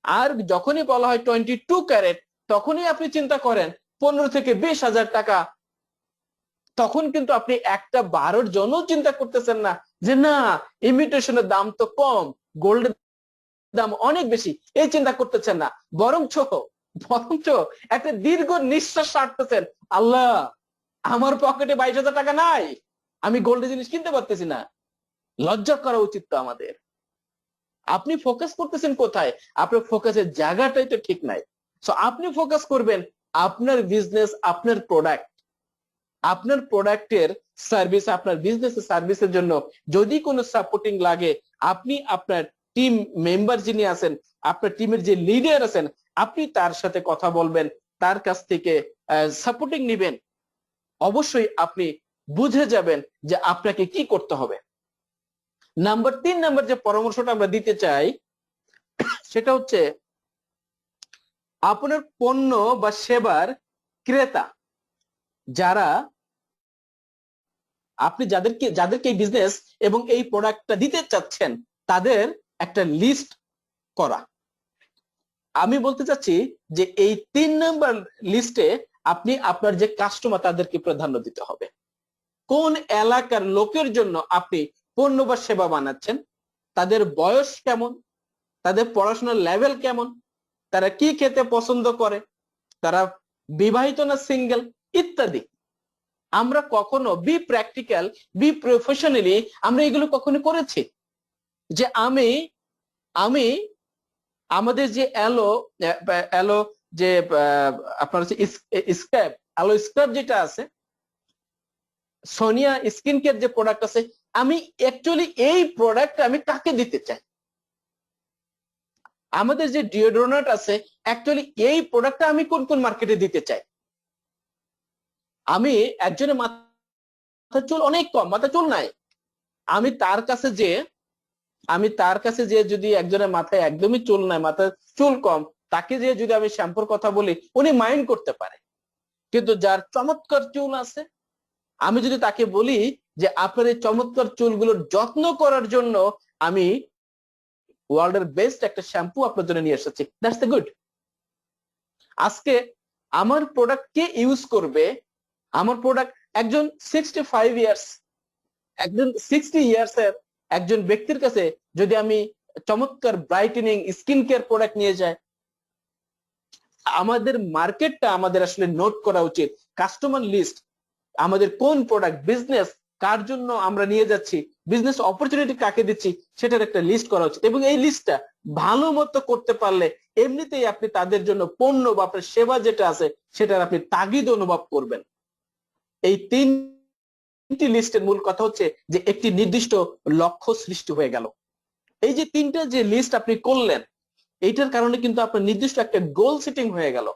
Speaker 1: আর যখনই বলা হয় 22 ক্যারেট, তখনই আপনি চিন্তা করেন 15 থেকে 20,000 টাকা। তখন কিন্তু আপনি একটা বারোর জন্য চিন্তা করতেছেন না যে না, ইমিটেশনের দাম তো কম, গোল্ডের দাম অনেক বেশি, এই চিন্তা করতেছেন না। বরঞ্চ বরঞ্চ একটা দীর্ঘ নিঃশ্বাস ছাড়তেছেন, আল্লাহ, আমার পকেটে 22,000 টাকা নাই, আমি গোল্ডের জিনিস কিনতে পারতেছি না। লজ্জা করা উচিত তো আমাদের। আপনি ফোকাস করতেছেন কোথায়? আপনার ফোকাসের জায়গাটাই তো ঠিক নাই। সো আপনি ফোকাস করবেন আপনার বিজনেস, আপনার প্রোডাক্ট, আপনার প্রোডাক্টের সার্ভিস, আপনার বিজনেসের সার্ভিসের জন্য যদি কোনো সাপোর্টিং লাগে, আপনি আপনার টিম মেম্বার যিনি আছেন, আপনার টিমের যে লিডার আছেন, আপনি তার সাথে কথা বলবেন, তার কাছ থেকে সাপোর্টিং নেবেন। অবশ্যই আপনি বুঝে যাবেন যে আপনাকে কি করতে হবে। নাম্বার 3 যে পরামর্শটা আমরা দিতে চাই সেটা হচ্ছে আপনার পণ্য বা সেবার ক্রেতা, যারা আপনি যাদেরকে এই বিজনেস এবং এই প্রোডাক্টটা দিতে চাচ্ছেন, তাদের একটা লিস্ট করা। আমি বলতে চাচ্ছি যে এই 3 নম্বর লিস্টে আপনি আপনার যে কাস্টমার তাদেরকে প্রাধান্য দিতে হবে। কোন এলাকার লোকের জন্য আপনি পণ্য বা সেবা বানাচ্ছেন, তাদের বয়স কেমন, তাদের পড়াশোনার লেভেল কেমন, তারা কি খেতে পছন্দ করে, তারা বিবাহিত না সিঙ্গেল, ইত্যাদি। আমরা কখনো বি প্র্যাকটিক্যাল, বি প্রফেশনালি আমরা এগুলো কখনো করেছি? যে আমি আমাদের যে অ্যালো যে আপনার হচ্ছে স্ক্র্যাব, অ্যালো স্ক্র্যাব যেটা আছে, সোনিয়া স্কিন কেয়ার যে প্রোডাক্ট আছে, আমি অ্যাকচুয়ালি এই প্রোডাক্ট আমি কাকে দিতে চাই? আমাদের যে ডিওডোরেন্ট আছে, অ্যাকচুয়ালি এই প্রোডাক্টটা আমি কোন কোন মার্কেটে দিতে চাই? আমি একজনের মাথা চুল অনেক কম, মাথা চুল নাই, আমি তার কাছে যে যদি একজনের মাথায় একদমই চুল নাই, মাথায় চুল কম, তাকে যে যদি আমি শ্যাম্পুর কথা বলি, উনি মাইন্ড করতে পারে। কিন্তু যার চমৎকার চুল আছে, আমি যদি তাকে বলি যে আপনার এই চমৎকার চুলগুলোর যত্ন করার জন্য আমি ওয়ার্ল্ডের বেস্ট একটা শ্যাম্পু আপনার জন্য নিয়ে এসেছি, দ্যাটস দ্য গুড। আজকে আমার প্রোডাক্ট কে ইউজ করবে? আমার প্রোডাক্ট একজন 65 ইয়ার্স, একজন 60 ইয়ার্স এর একজন ব্যক্তির কাছে যদি আমি চমৎকার ব্রাইটেনিং স্কিন কেয়ার প্রোডাক্ট নিয়ে যাই, আমাদের মার্কেটটা আমাদের আসলে নোট করা উচিত। কাস্টমার লিস্ট, আমাদের কোন প্রোডাক্ট, বিজনেস কার জন্য আমরা নিয়ে যাচ্ছি, বিজনেস অপরচুনিটি কাকে দিচ্ছি, সেটার একটা লিস্ট করা উচিত। এবং এই লিস্টটা ভালো মতো করতে পারলে এমনিতেই আপনি তাদের জন্য পণ্য বা আপনার সেবা যেটা আছে সেটার আপনি তাগিদ অনুভব করবেন। এই 3টি লিস্টের মূল কথা হচ্ছে যে একটি নির্দিষ্ট লক্ষ্য সৃষ্টি হয়ে গেল। এই যে 3টা যে লিস্ট আপনি করলেন, এইটার কারণে কিন্তু আপনার নির্দিষ্ট একটা গোল সেটিং হয়ে গেল,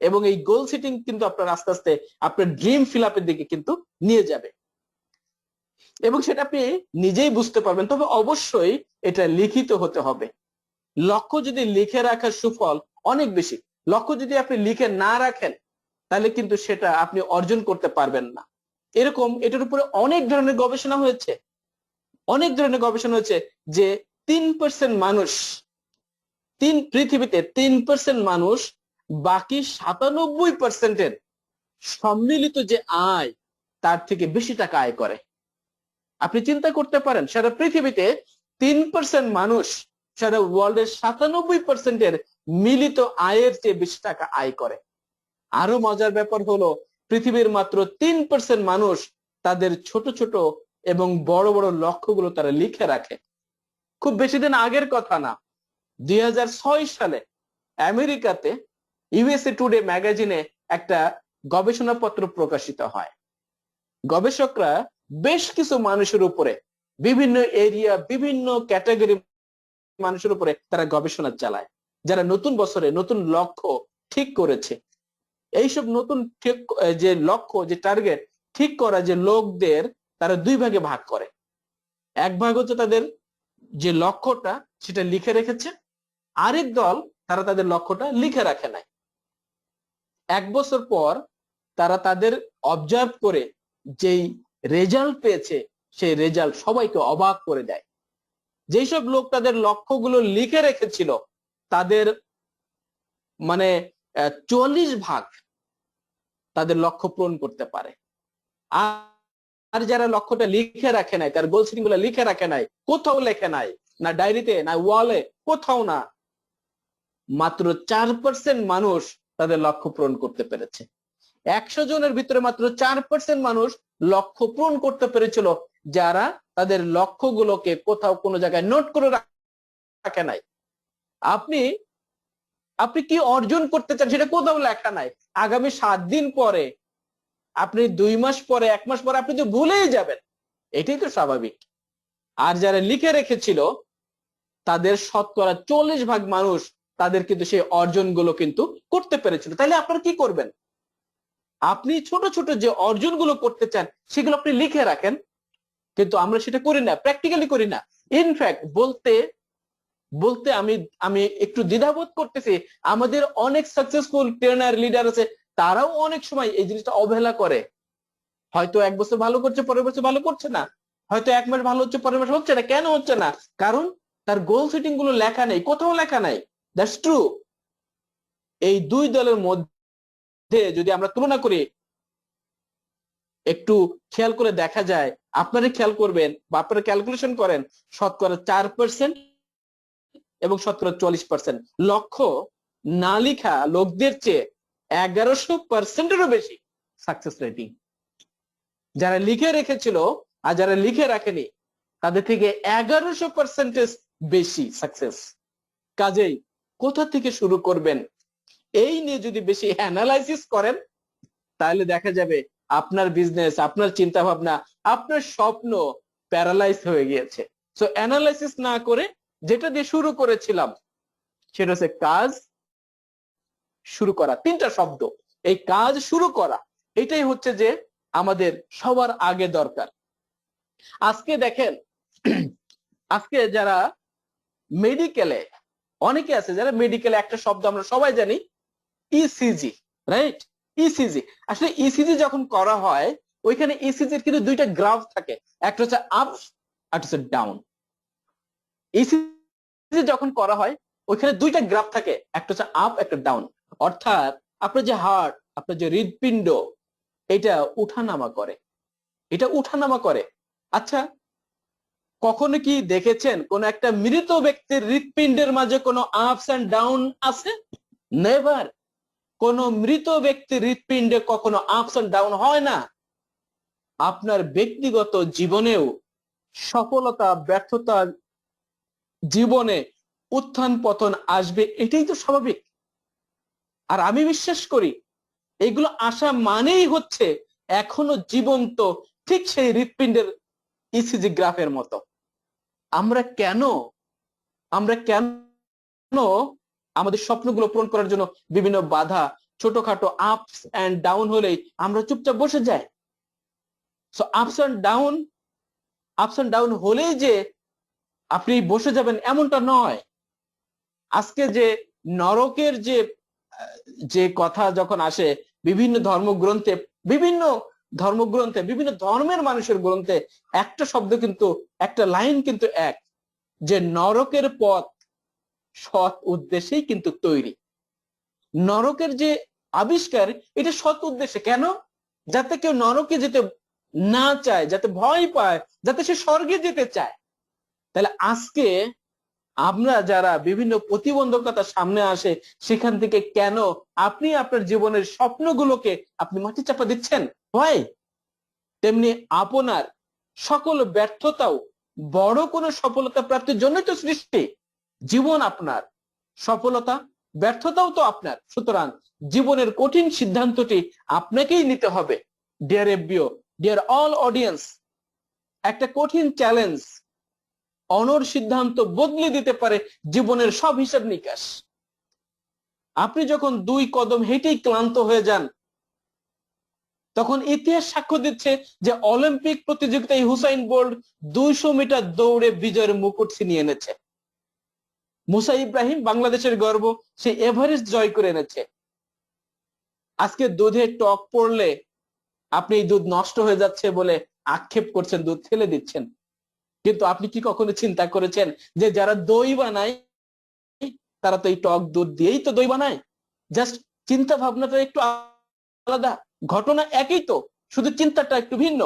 Speaker 1: এবং এই গোল সেটিং কিন্তু আপনার আস্তে আস্তে আপনার ড্রিম ফিল আপের দিকে কিন্তু নিয়ে যাবে, এবং সেটা আপনি নিজেই বুঝতে পারবেন। তবে অবশ্যই এটা লিখিত হতে হবে। লক্ষ্য যদি লিখে রাখার সুফল অনেক বেশি। লক্ষ্য যদি আপনি লিখে না রাখেন, তাহলে কিন্তু সেটা আপনি অর্জন করতে পারবেন না। এরকম এটার উপরে অনেক ধরনের গবেষণা হয়েছে, যে 3% মানুষ, পৃথিবীতে 3% মানুষ বাকি 97%-এর সম্মিলিত যে আয় তার থেকে বেশি টাকা আয় করে। আপনি চিন্তা করতে পারেন, সারা পৃথিবীতে 3% মানুষ সারা ওয়ার্ল্ডের 97%-এর মিলিত আয়ের চেয়ে বেশি টাকা আয় করে। আরো মজার ব্যাপার হলো, পৃথিবীর মাত্র 3% মানুষ তাদের ছোট ছোট এবং বড় বড় লক্ষ্যগুলো তারা লিখে রাখে। খুব বেশি দিন আগের কথা না, 2006 সালে আমেরিকাতে ইউএসএ টুডে ম্যাগাজিনে একটা গবেষণাপত্র প্রকাশিত হয়। গবেষকরা বেশ কিছু মানুষের উপরে, বিভিন্ন এরিয়া, বিভিন্ন ক্যাটাগরি মানুষের উপরে তারা গবেষণা চালায়, যারা নতুন বছরে নতুন লক্ষ্য ঠিক করেছে। এইসব নতুন যে লক্ষ্য, যে টার্গেট ঠিক করা যে লোকদের তারা 2 ভাগে ভাগ করে। এক ভাগ হচ্ছে তাদের যে লক্ষ্যটা সেটা লিখে রেখেছে, আরেক দল তারা তাদের লক্ষ্যটা লিখে রাখে নাই। 1 বছর পর তারা তাদের অবজার্ভ করে যেই রেজাল্ট পেয়েছে, সেই রেজাল্ট সবাইকে অবাক করে দেয়। যেসব লোক তাদের লক্ষ্যগুলো লিখে রেখেছিল, তাদের মানে 44 ভাগ তাদের লক্ষ্য পূরণ করতে পারে। আর যারা লক্ষ্যটা লিখে রাখে নাই, তার গোল সেটিং গুলো লিখে রাখে নাই, কোথাও লেখে নাই, না ডায়েরিতে, না ওয়ালে, কোথাও না, মাত্র 4% মানুষ তাদের লক্ষ্য পূরণ করতে পেরেছে। 100 জনের ভিতরে মাত্র 4% মানুষ লক্ষ্য পূরণ করতে পেরেছিল, যারা তাদের লক্ষ্যগুলোকে কোথাও কোনো জায়গায় নোট করে থাকে নাই। আপনি আপনি কি অর্জন করতে চান সেটা কোথাও লেখা নাই। আগামী 7 দিন পরে, আপনি 2 মাস পরে, 1 মাস পরে আপনি তো ভুলেই যাবেন। এটাই তো স্বাভাবিক। আর যারা লিখে রেখেছিল তাদের শতকরা 40% মানুষ তাদের কিন্তু সেই অর্জনগুলো কিন্তু করতে পেরেছিল। তাহলে আপনারা কি করবেন? আপনি ছোট ছোট যে অর্জনগুলো করতে চান সেগুলো আপনি লিখে রাখেন, কিন্তু আমরা সেটা করি না, প্র্যাকটিক্যালি করি না। ইনফ্যাক্ট বলতে বলতে আমি আমি একটু দ্বিধাবোধ করতেছি, আমাদের অনেক সাকসেসফুল ট্রেনার লিডার আছে, তারাও অনেক সময় এই জিনিসটা অবহেলা করে। হয়তো 1 বছর ভালো করছে, পরের বছর ভালো করছে না, হয়তো 1 মাস ভালো হচ্ছে, পরের মাস হচ্ছে না। কেন হচ্ছে না? কারণ তার গোল সেটিং গুলো লেখা নেই, কোথাও লেখা নাই। That's true. এই দুই দলের মধ্যে যদি আমরা তুলনা করি, একটু খেয়াল করে দেখা যায়, আপনারা খেয়াল করবেন বা আপনারা ক্যালকুলেশন করেন, শতকরা 4% এবং শতকরা 40% লক্ষ্য না লিখা লোকদের চেয়ে 1100%-এরও বেশি সাকসেস রেটিং। যারা লিখে রেখেছিল আর যারা লিখে রাখেনি তাদের থেকে 1100% বেশি সাকসেস। কাজেই কোথা থেকে শুরু করবেন এই নিয়ে যদি বেশি অ্যানালাইসিস করেন, তাহলে দেখা যাবে আপনার বিজনেস, আপনার চিন্তা ভাবনা, আপনার স্বপ্ন প্যারালাইজ হয়ে গিয়েছে। সো অ্যানালাইসিস না করে যেটা দিয়ে শুরু করেছিলাম সেটা হচ্ছে কাজ শুরু করা। 3টা শব্দ, এই কাজ শুরু করা, এটাই হচ্ছে যে আমাদের সবার আগে দরকার। আজকে দেখেন, আজকে যারা মেডিকেলে, অনেকে আছে যারা মেডিকেলে, একটা শব্দ আমরা সবাই জানি, ইসিজি, রাইট? ইসিজি, আসলে ইসিজি যখন করা হয় ওইখানে ইসিজির কিন্তু 2টা গ্রাফ থাকে, একটা হচ্ছে আপ আর হচ্ছে ডাউন। ইসিজি যখন করা হয় ওইখানে 2টা গ্রাফ থাকে, একটা হচ্ছে আপ, একটা ডাউন। অর্থাৎ আপনার যে হার্ট, আপনার যে হৃদপিণ্ড, এটা উঠানামা করে, এটা উঠানামা করে। আচ্ছা, কখনো কি দেখেছেন কোন একটা মৃত ব্যক্তির হৃদপিণ্ডের মাঝে কোনো আপস এন্ড ডাউন আছে? নেভার। কোন মৃত ব্যক্তির হৃদপিণ্ডে কখনো আপস এন্ড ডাউন হয় না। আপনার ব্যক্তিগত জীবনেও সফলতা ব্যর্থতা, জীবনে উত্থান পতন আসবে, এটাই তো স্বাভাবিক। আর আমি বিশ্বাস করি এগুলো আসা মানেই হচ্ছে এখনো জীবন্ত, ঠিক সেই হৃদপিণ্ডের ইসিজি গ্রাফের মতো। আমরা কেন আমরা কেন আমাদের স্বপ্নগুলো পূরণ করার জন্য বিভিন্ন বাধা, ছোটখাটো আপস এন্ড ডাউন হলেই আমরা চুপচাপ বসে যাই? সো আপস এন্ড ডাউন হলেই যে আপনি বসে যাবেন এমনটা নয়। আজকে যে নরকের যে যে কথা যখন আসে বিভিন্ন ধর্মগ্রন্থে, বিভিন্ন বিভিন্ন ধর্মের মানুষের গ্রন্থে, একটা শব্দ কিন্তু, একটা লাইন কিন্তু এক, যে নরকের পথ সৎ উদ্দেশ্যেই কিন্তু তৈরি। নরকের যে আবিষ্কার, এটা সৎ উদ্দেশ্যে। কেন? যাতে কেউ নরকে যেতে না চায়, যাতে ভয় পায়, যাতে সে স্বর্গে যেতে চায়। তাহলে আজকে আমরা যারা বিভিন্ন প্রতিবন্ধকতার সামনে আসে সেখান থেকে কেন আপনি আপনার জীবনের স্বপ্নগুলোকে আপনি মাটি চাপা দিচ্ছেন? হয় তেমনি আপনার সকল ব্যর্থতাও বড় কোনো সফলতা প্রাপ্তির জন্যই তো সৃষ্টি। জীবন আপনার, সফলতা ব্যর্থতাও তো আপনার। সুতরাং জীবনের কঠিন সিদ্ধান্তটি আপনাকেই নিতে হবে। Dear FBO, dear all audience, একটা কঠিন চ্যালেঞ্জ, অনড় সিদ্ধান্ত বদলে দিতে পারে জীবনের সব হিসাব নিকাশ। আপনি যখন 2 কদম হেঁটেই ক্লান্ত হয়ে যান, তখন ইতিহাস সাক্ষ্য দিচ্ছে যে অলিম্পিক প্রতিযোগিতায় হুসাইন বোল্ট 200 মিটার দৌড়ে বিজয়ের মুকুট ছিনিয়ে এনেছে। মুসা ইব্রাহিম বাংলাদেশের গর্ব, সে এভারেস্ট জয় করে এনেছে। আজকে দুধে টক পড়লে আপনি দুধ নষ্ট হয়ে যাচ্ছে বলে আক্ষেপ করছেন, দুধ ফেলে দিচ্ছেন। কিন্তু আপনি কি কখনো চিন্তা করেছেন যে যারা দই বানায় তারা তো এই টক দুধ দিয়েই তো দই বানায়? জাস্ট চিন্তা ভাবনাটা একটু আলাদা, ঘটনা একই তো, শুধু চিন্তাটা একটু ভিন্ন।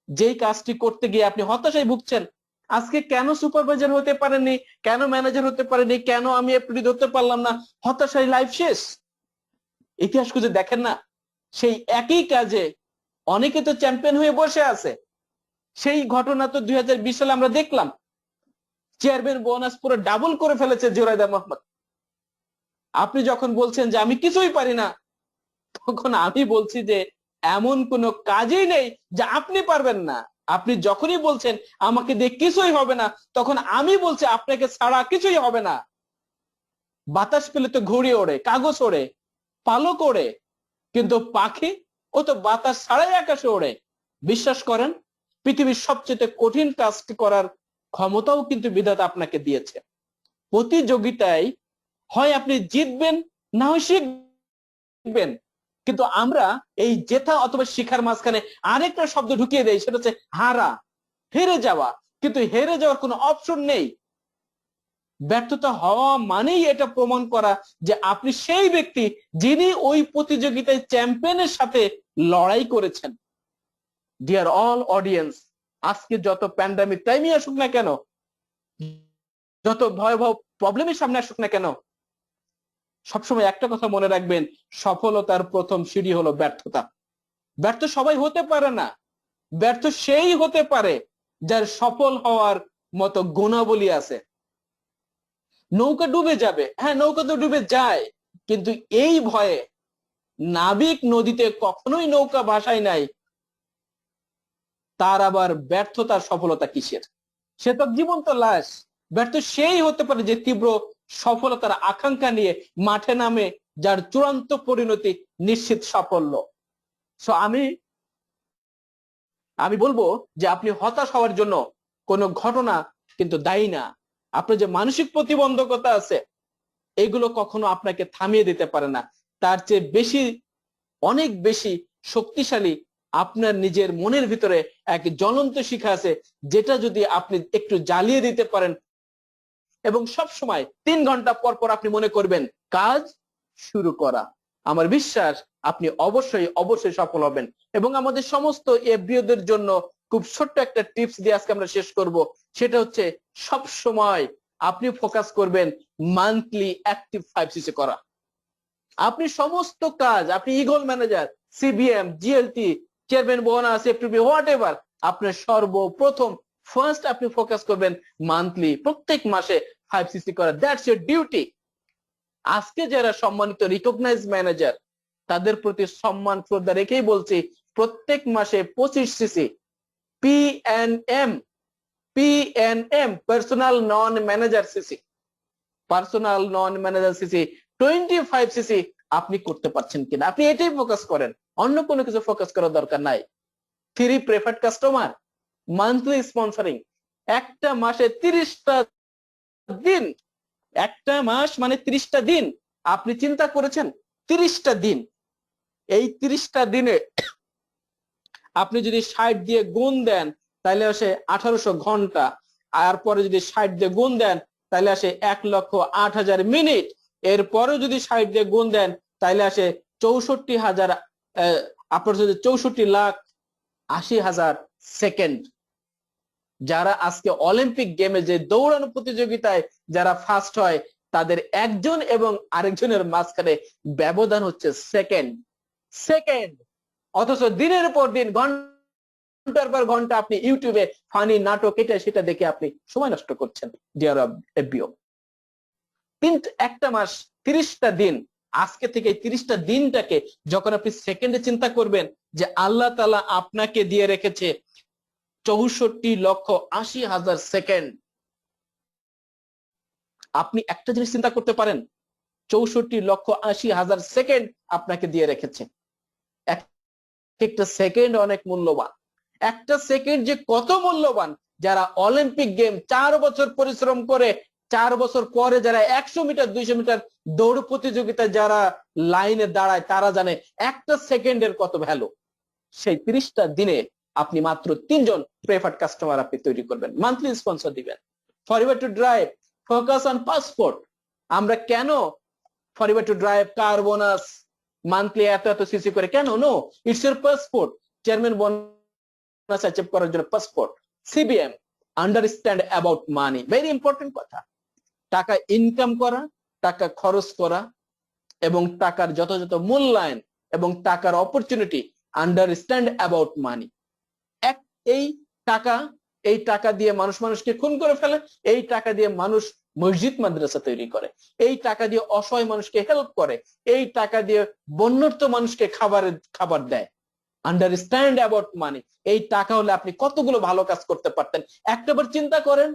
Speaker 1: যেই কাজটি করতে গিয়ে আপনি হতাশায় ভুগছেন, আজকে কেন সুপারভাইজার হতে পারেননি, কেন ম্যানেজার হতে পারেননি, কেন আমি এপ্রিল ধরতে পারলাম না, হতাশায় লাইফ শেষ। ইতিহাস খুঁজে দেখেন না, সেই একই কাজে অনেকে তো চ্যাম্পিয়ন হয়ে বসে আছে। সেই ঘটনা তো 2020 সালে আমরা দেখলাম। চেয়ারম্যান বোনাস পুরো ডাবল করে ফেলেছে জুরাইদা মোহাম্মদ। আপনি যখন বলছেন যে আমি কিছুই পারি না, তখন আমি বলছি যে এমন কোনো কাজই নেই যে আপনি পারবেন না। আপনি যখনই বলছেন আমাকে দিয়ে কিছুই হবে না, তখন আমি বলছি আপনাকে ছাড়া কিছুই হবে না। বাতাস পেলে তো ঘুড়ি ওড়ে, কাগজ ওড়ে, পালক ওড়ে, কিন্তু পাখি ও তো বাতাস ছাড়াই আকাশে ওড়ে। বিশ্বাস করেন, পৃথিবীর সবচেয়ে কঠিন কাজটি করার ক্ষমতাও কিন্তু বিধাতা আপনাকে দিয়েছে। প্রতিযোগিতায় হয় আপনি জিতবেন, না হয় শিখবেন। কিন্তু আমরা এই জেতা অথবা শিখার মাঝখানে আরেকটা শব্দ ঢুকিয়ে দেই, সেটা হচ্ছে হারা, হেরে যাওয়া। কিন্তু হেরে যাওয়ার কোনো অপশন নেই। ব্যর্থতা হওয়া মানেই এটা প্রমাণ করা যে আপনি সেই ব্যক্তি যিনি ওই প্রতিযোগিতায় চ্যাম্পিয়নের সাথে লড়াই করেছেন। ডিয়ার অল অডিয়েন্স, আজকে যত প্যান্ডামিক টাইমই আসুক না কেন, যত ভয়াবহ প্রবলেমের সামনে আসুক না কেন, সবসময় একটা কথা মনে রাখবেন, সফলতার প্রথম সিঁড়ি হলো ব্যর্থতা। ব্যর্থ সবাই হতে পারে না। ব্যর্থ সেই হতে পারে যার সফল হওয়ার মতো গুণাবলী আছে। নৌকা ডুবে যাবে, হ্যাঁ নৌকা তো ডুবে যায়, কিন্তু এই ভয়ে নাবিক নদীতে কখনোই নৌকা ভাসায় নাই, তার আবার ব্যর্থতার সফলতা কিসের? সে তো জীবন্ত লাশ। ব্যর্থ সেই হতে পারে যে তীব্র সফলতার আকাঙ্ক্ষা নিয়ে মাঠে নামে, যার চূড়ান্ত পরিণতি নিশ্চিত সাফল্য। সো আমি বলবো যে আপনি হতাশ হওয়ার জন্য কোনো ঘটনা কিন্তু দায়ী না। আপনার যে মানসিক প্রতিবন্ধকতা আছে, এগুলো কখনো আপনাকে থামিয়ে দিতে পারে না। তার চেয়ে বেশি, অনেক বেশি শক্তিশালী আপনার নিজের মনের ভিতরে এক জ্বলন্ত শিখা আছে, যেটা যদি আপনি একটু জ্বালিয়ে দিতে পারেন এবং সব সময় 3 ঘন্টা পর পর আপনি মনে করবেন কাজ শুরু করা, আমার বিশ্বাস আপনি অবশ্যই অবশ্যই সফল হবেন। এবং আমাদের সমস্ত এফবিওদের জন্য খুব ছোট্ট একটা টিপস দিয়ে আজকে আমরা শেষ করব। সেটা হচ্ছে সব সময় আপনি ফোকাস করবেন মান্থলি অ্যাক্টিভ 5cc করা। আপনি সমস্ত কাজ, আপনি eagle manager, CBM, GLT, chairman bonus, FTP, whatever, আপনার সর্বপ্রথম ফার্স্ট আপনি ফোকাস করবেন মান্থলি, প্রত্যেক মাসে 5cc করা। That's your duty. আজকে যারা সম্মানিত রিকগনাইজ ম্যানেজার, তাদের প্রতি সম্মান শ্রদ্ধা রেখেই বলছি, প্রত্যেক মাসে 25cc পিএনএম, পিএনএম পার্সোনাল নন ম্যানেজার সিসি, পার্সোনাল নন ম্যানেজার সিসি 25cc আপনি করতে পারছেন কিনা, আপনি এটাই ফোকাস করেন, অন্য কোনো কিছু ফোকাস করার দরকার নাই। 3 প্রেফার্ড কাস্টমার, মান্থলি স্পন্সরিং, একটা মাসে 30টা দিন, একটা মাস মানে 30টা দিন। আপনি চিন্তা করেছেন 30টা দিন, এই 30টা দিনে আপনি যদি 60 দিয়ে গুণ দেন তাহলে আসে 1800 ঘন্টা, আর পরে যদি 60 দিয়ে গুণ দেন তাহলে আসে 1,08,000 মিনিট, এরপরে যদি 60 দিয়ে গুণ দেন তাহলে আসে 64,000, আপনার যদি 64,80,000 সেকেন্ড। যারা আজকে অলিম্পিক গেমে যে দৌড়ানো প্রতিযোগিতায় যারা ফার্স্ট হয়, তাদের একজন এবং আরেকজনের মাঝখানে ব্যবধান হচ্ছে সেকেন্ড, সেকেন্ড। অথচ দিনের পর দিন, ঘন্টার পর ঘন্টা আপনি ইউটিউবে ফানি নাটক এটা সেটা দেখে আপনি সময় নষ্ট করছেন। ডিয়ার এফবিও, একটা মাস 30টা দিন, আজকে থেকে 30টা দিনটাকে যখন আপনি সেকেন্ডে চিন্তা করবেন যে আল্লাহ তাআলা আপনাকে দিয়ে রেখেছে 64,80,000 সেকেন্ড, আপনি একটা জিনিস চিন্তা করতে পারেন, 64,80,000 সেকেন্ড আপনাকে দিয়ে রেখেছে। একটা সেকেন্ড অনেক মূল্যবান। একটা সেকেন্ড যে কত মূল্যবান, যারা অলিম্পিক গেম 4 বছর পরিশ্রম করে, 4 বছর পরে যারা 100 মিটার 200 মিটার দৌড় প্রতিযোগিতায় যারা লাইনে দাঁড়ায়, তারা জানে একটা সেকেন্ডের কত ভ্যালু। সেই 30টা দিনে আপনি মাত্র 3 জন প্রেফার্ড কাস্টমার আপনি তৈরি করবেন, মান্থলি স্পন্সর দিবেন। Forever to drive, focus on passport. আমরা কেন forever to drive, car bonus, monthly এত এত সিসি করে কেন? No, it's your passport. Chairman bonus achieve করার জন্য passport. CBM, understand about money, very important কথা। টাকা ইনকাম করা, টাকা খরচ করা এবং টাকার যথাযথ মূল্যায়ন এবং টাকার অপরচুনিটি, আন্ডারস্ট্যান্ড অ্যাবাউট মানি। এই টাকা এই টাকা দিয়ে মানুষ মানুষকে খুন করে ফেলে, এই টাকা দিয়ে মানুষ মসজিদ মাদ্রাসা তৈরি করে, এই টাকা দিয়ে অসহায় মানুষকে হেল্প করে, এই টাকা দিয়ে বন্যার্ত মানুষকে খাবার দেয়। আন্ডারস্ট্যান্ড অ্যাবাউট মানি। এই টাকা হলে আপনি কতগুলো ভালো কাজ করতে পারতেন। একটাবার চিন্তা করেন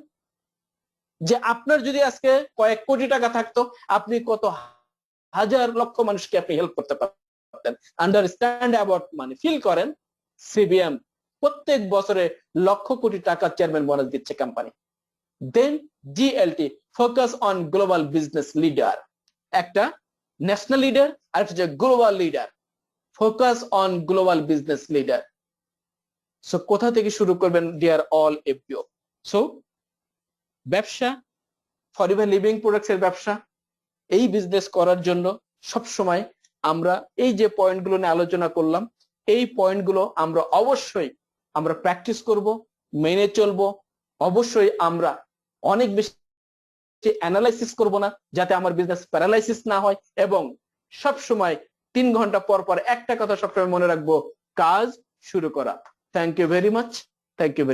Speaker 1: যে আপনার যদি আজকে কয়েক কোটি টাকা থাকতো, আপনি কত হাজার লক্ষ মানুষকে আপনি হেল্প করতে পারতেন। Understand about money. ফিল করেন সিবিএম প্রত্যেক বছরে লক্ষ কোটি টাকা চেয়ারম্যান বোনাস দিচ্ছে company. Then GLT, focus on global business leader, একটা ন্যাশনাল লিডার আর একটা হচ্ছে global leader. Focus on global business leader. So কোথা থেকে শুরু করবেন ডিয়ার অল এফপিও? সো ব্যবসা, ফরএভার লিভিং প্রোডাক্টস এর ব্যবসা, এই বিজনেস করার জন্য সব সময় আমরা এই যে পয়েন্টগুলো নিয়ে আলোচনা করলাম, এই পয়েন্টগুলো আমরা অবশ্যই আমরা প্র্যাকটিস করব, মেনে চলবো। অবশ্যই আমরা অনেক বেশি অ্যানালাইসিস করব না, যাতে আমার বিজনেস প্যারালাইসিস না হয়। এবং সব সময় 3 ঘন্টা পর পর একটা কথা সবসময় মনে রাখবো, কাজ শুরু করা। Thank you very much. Thank you.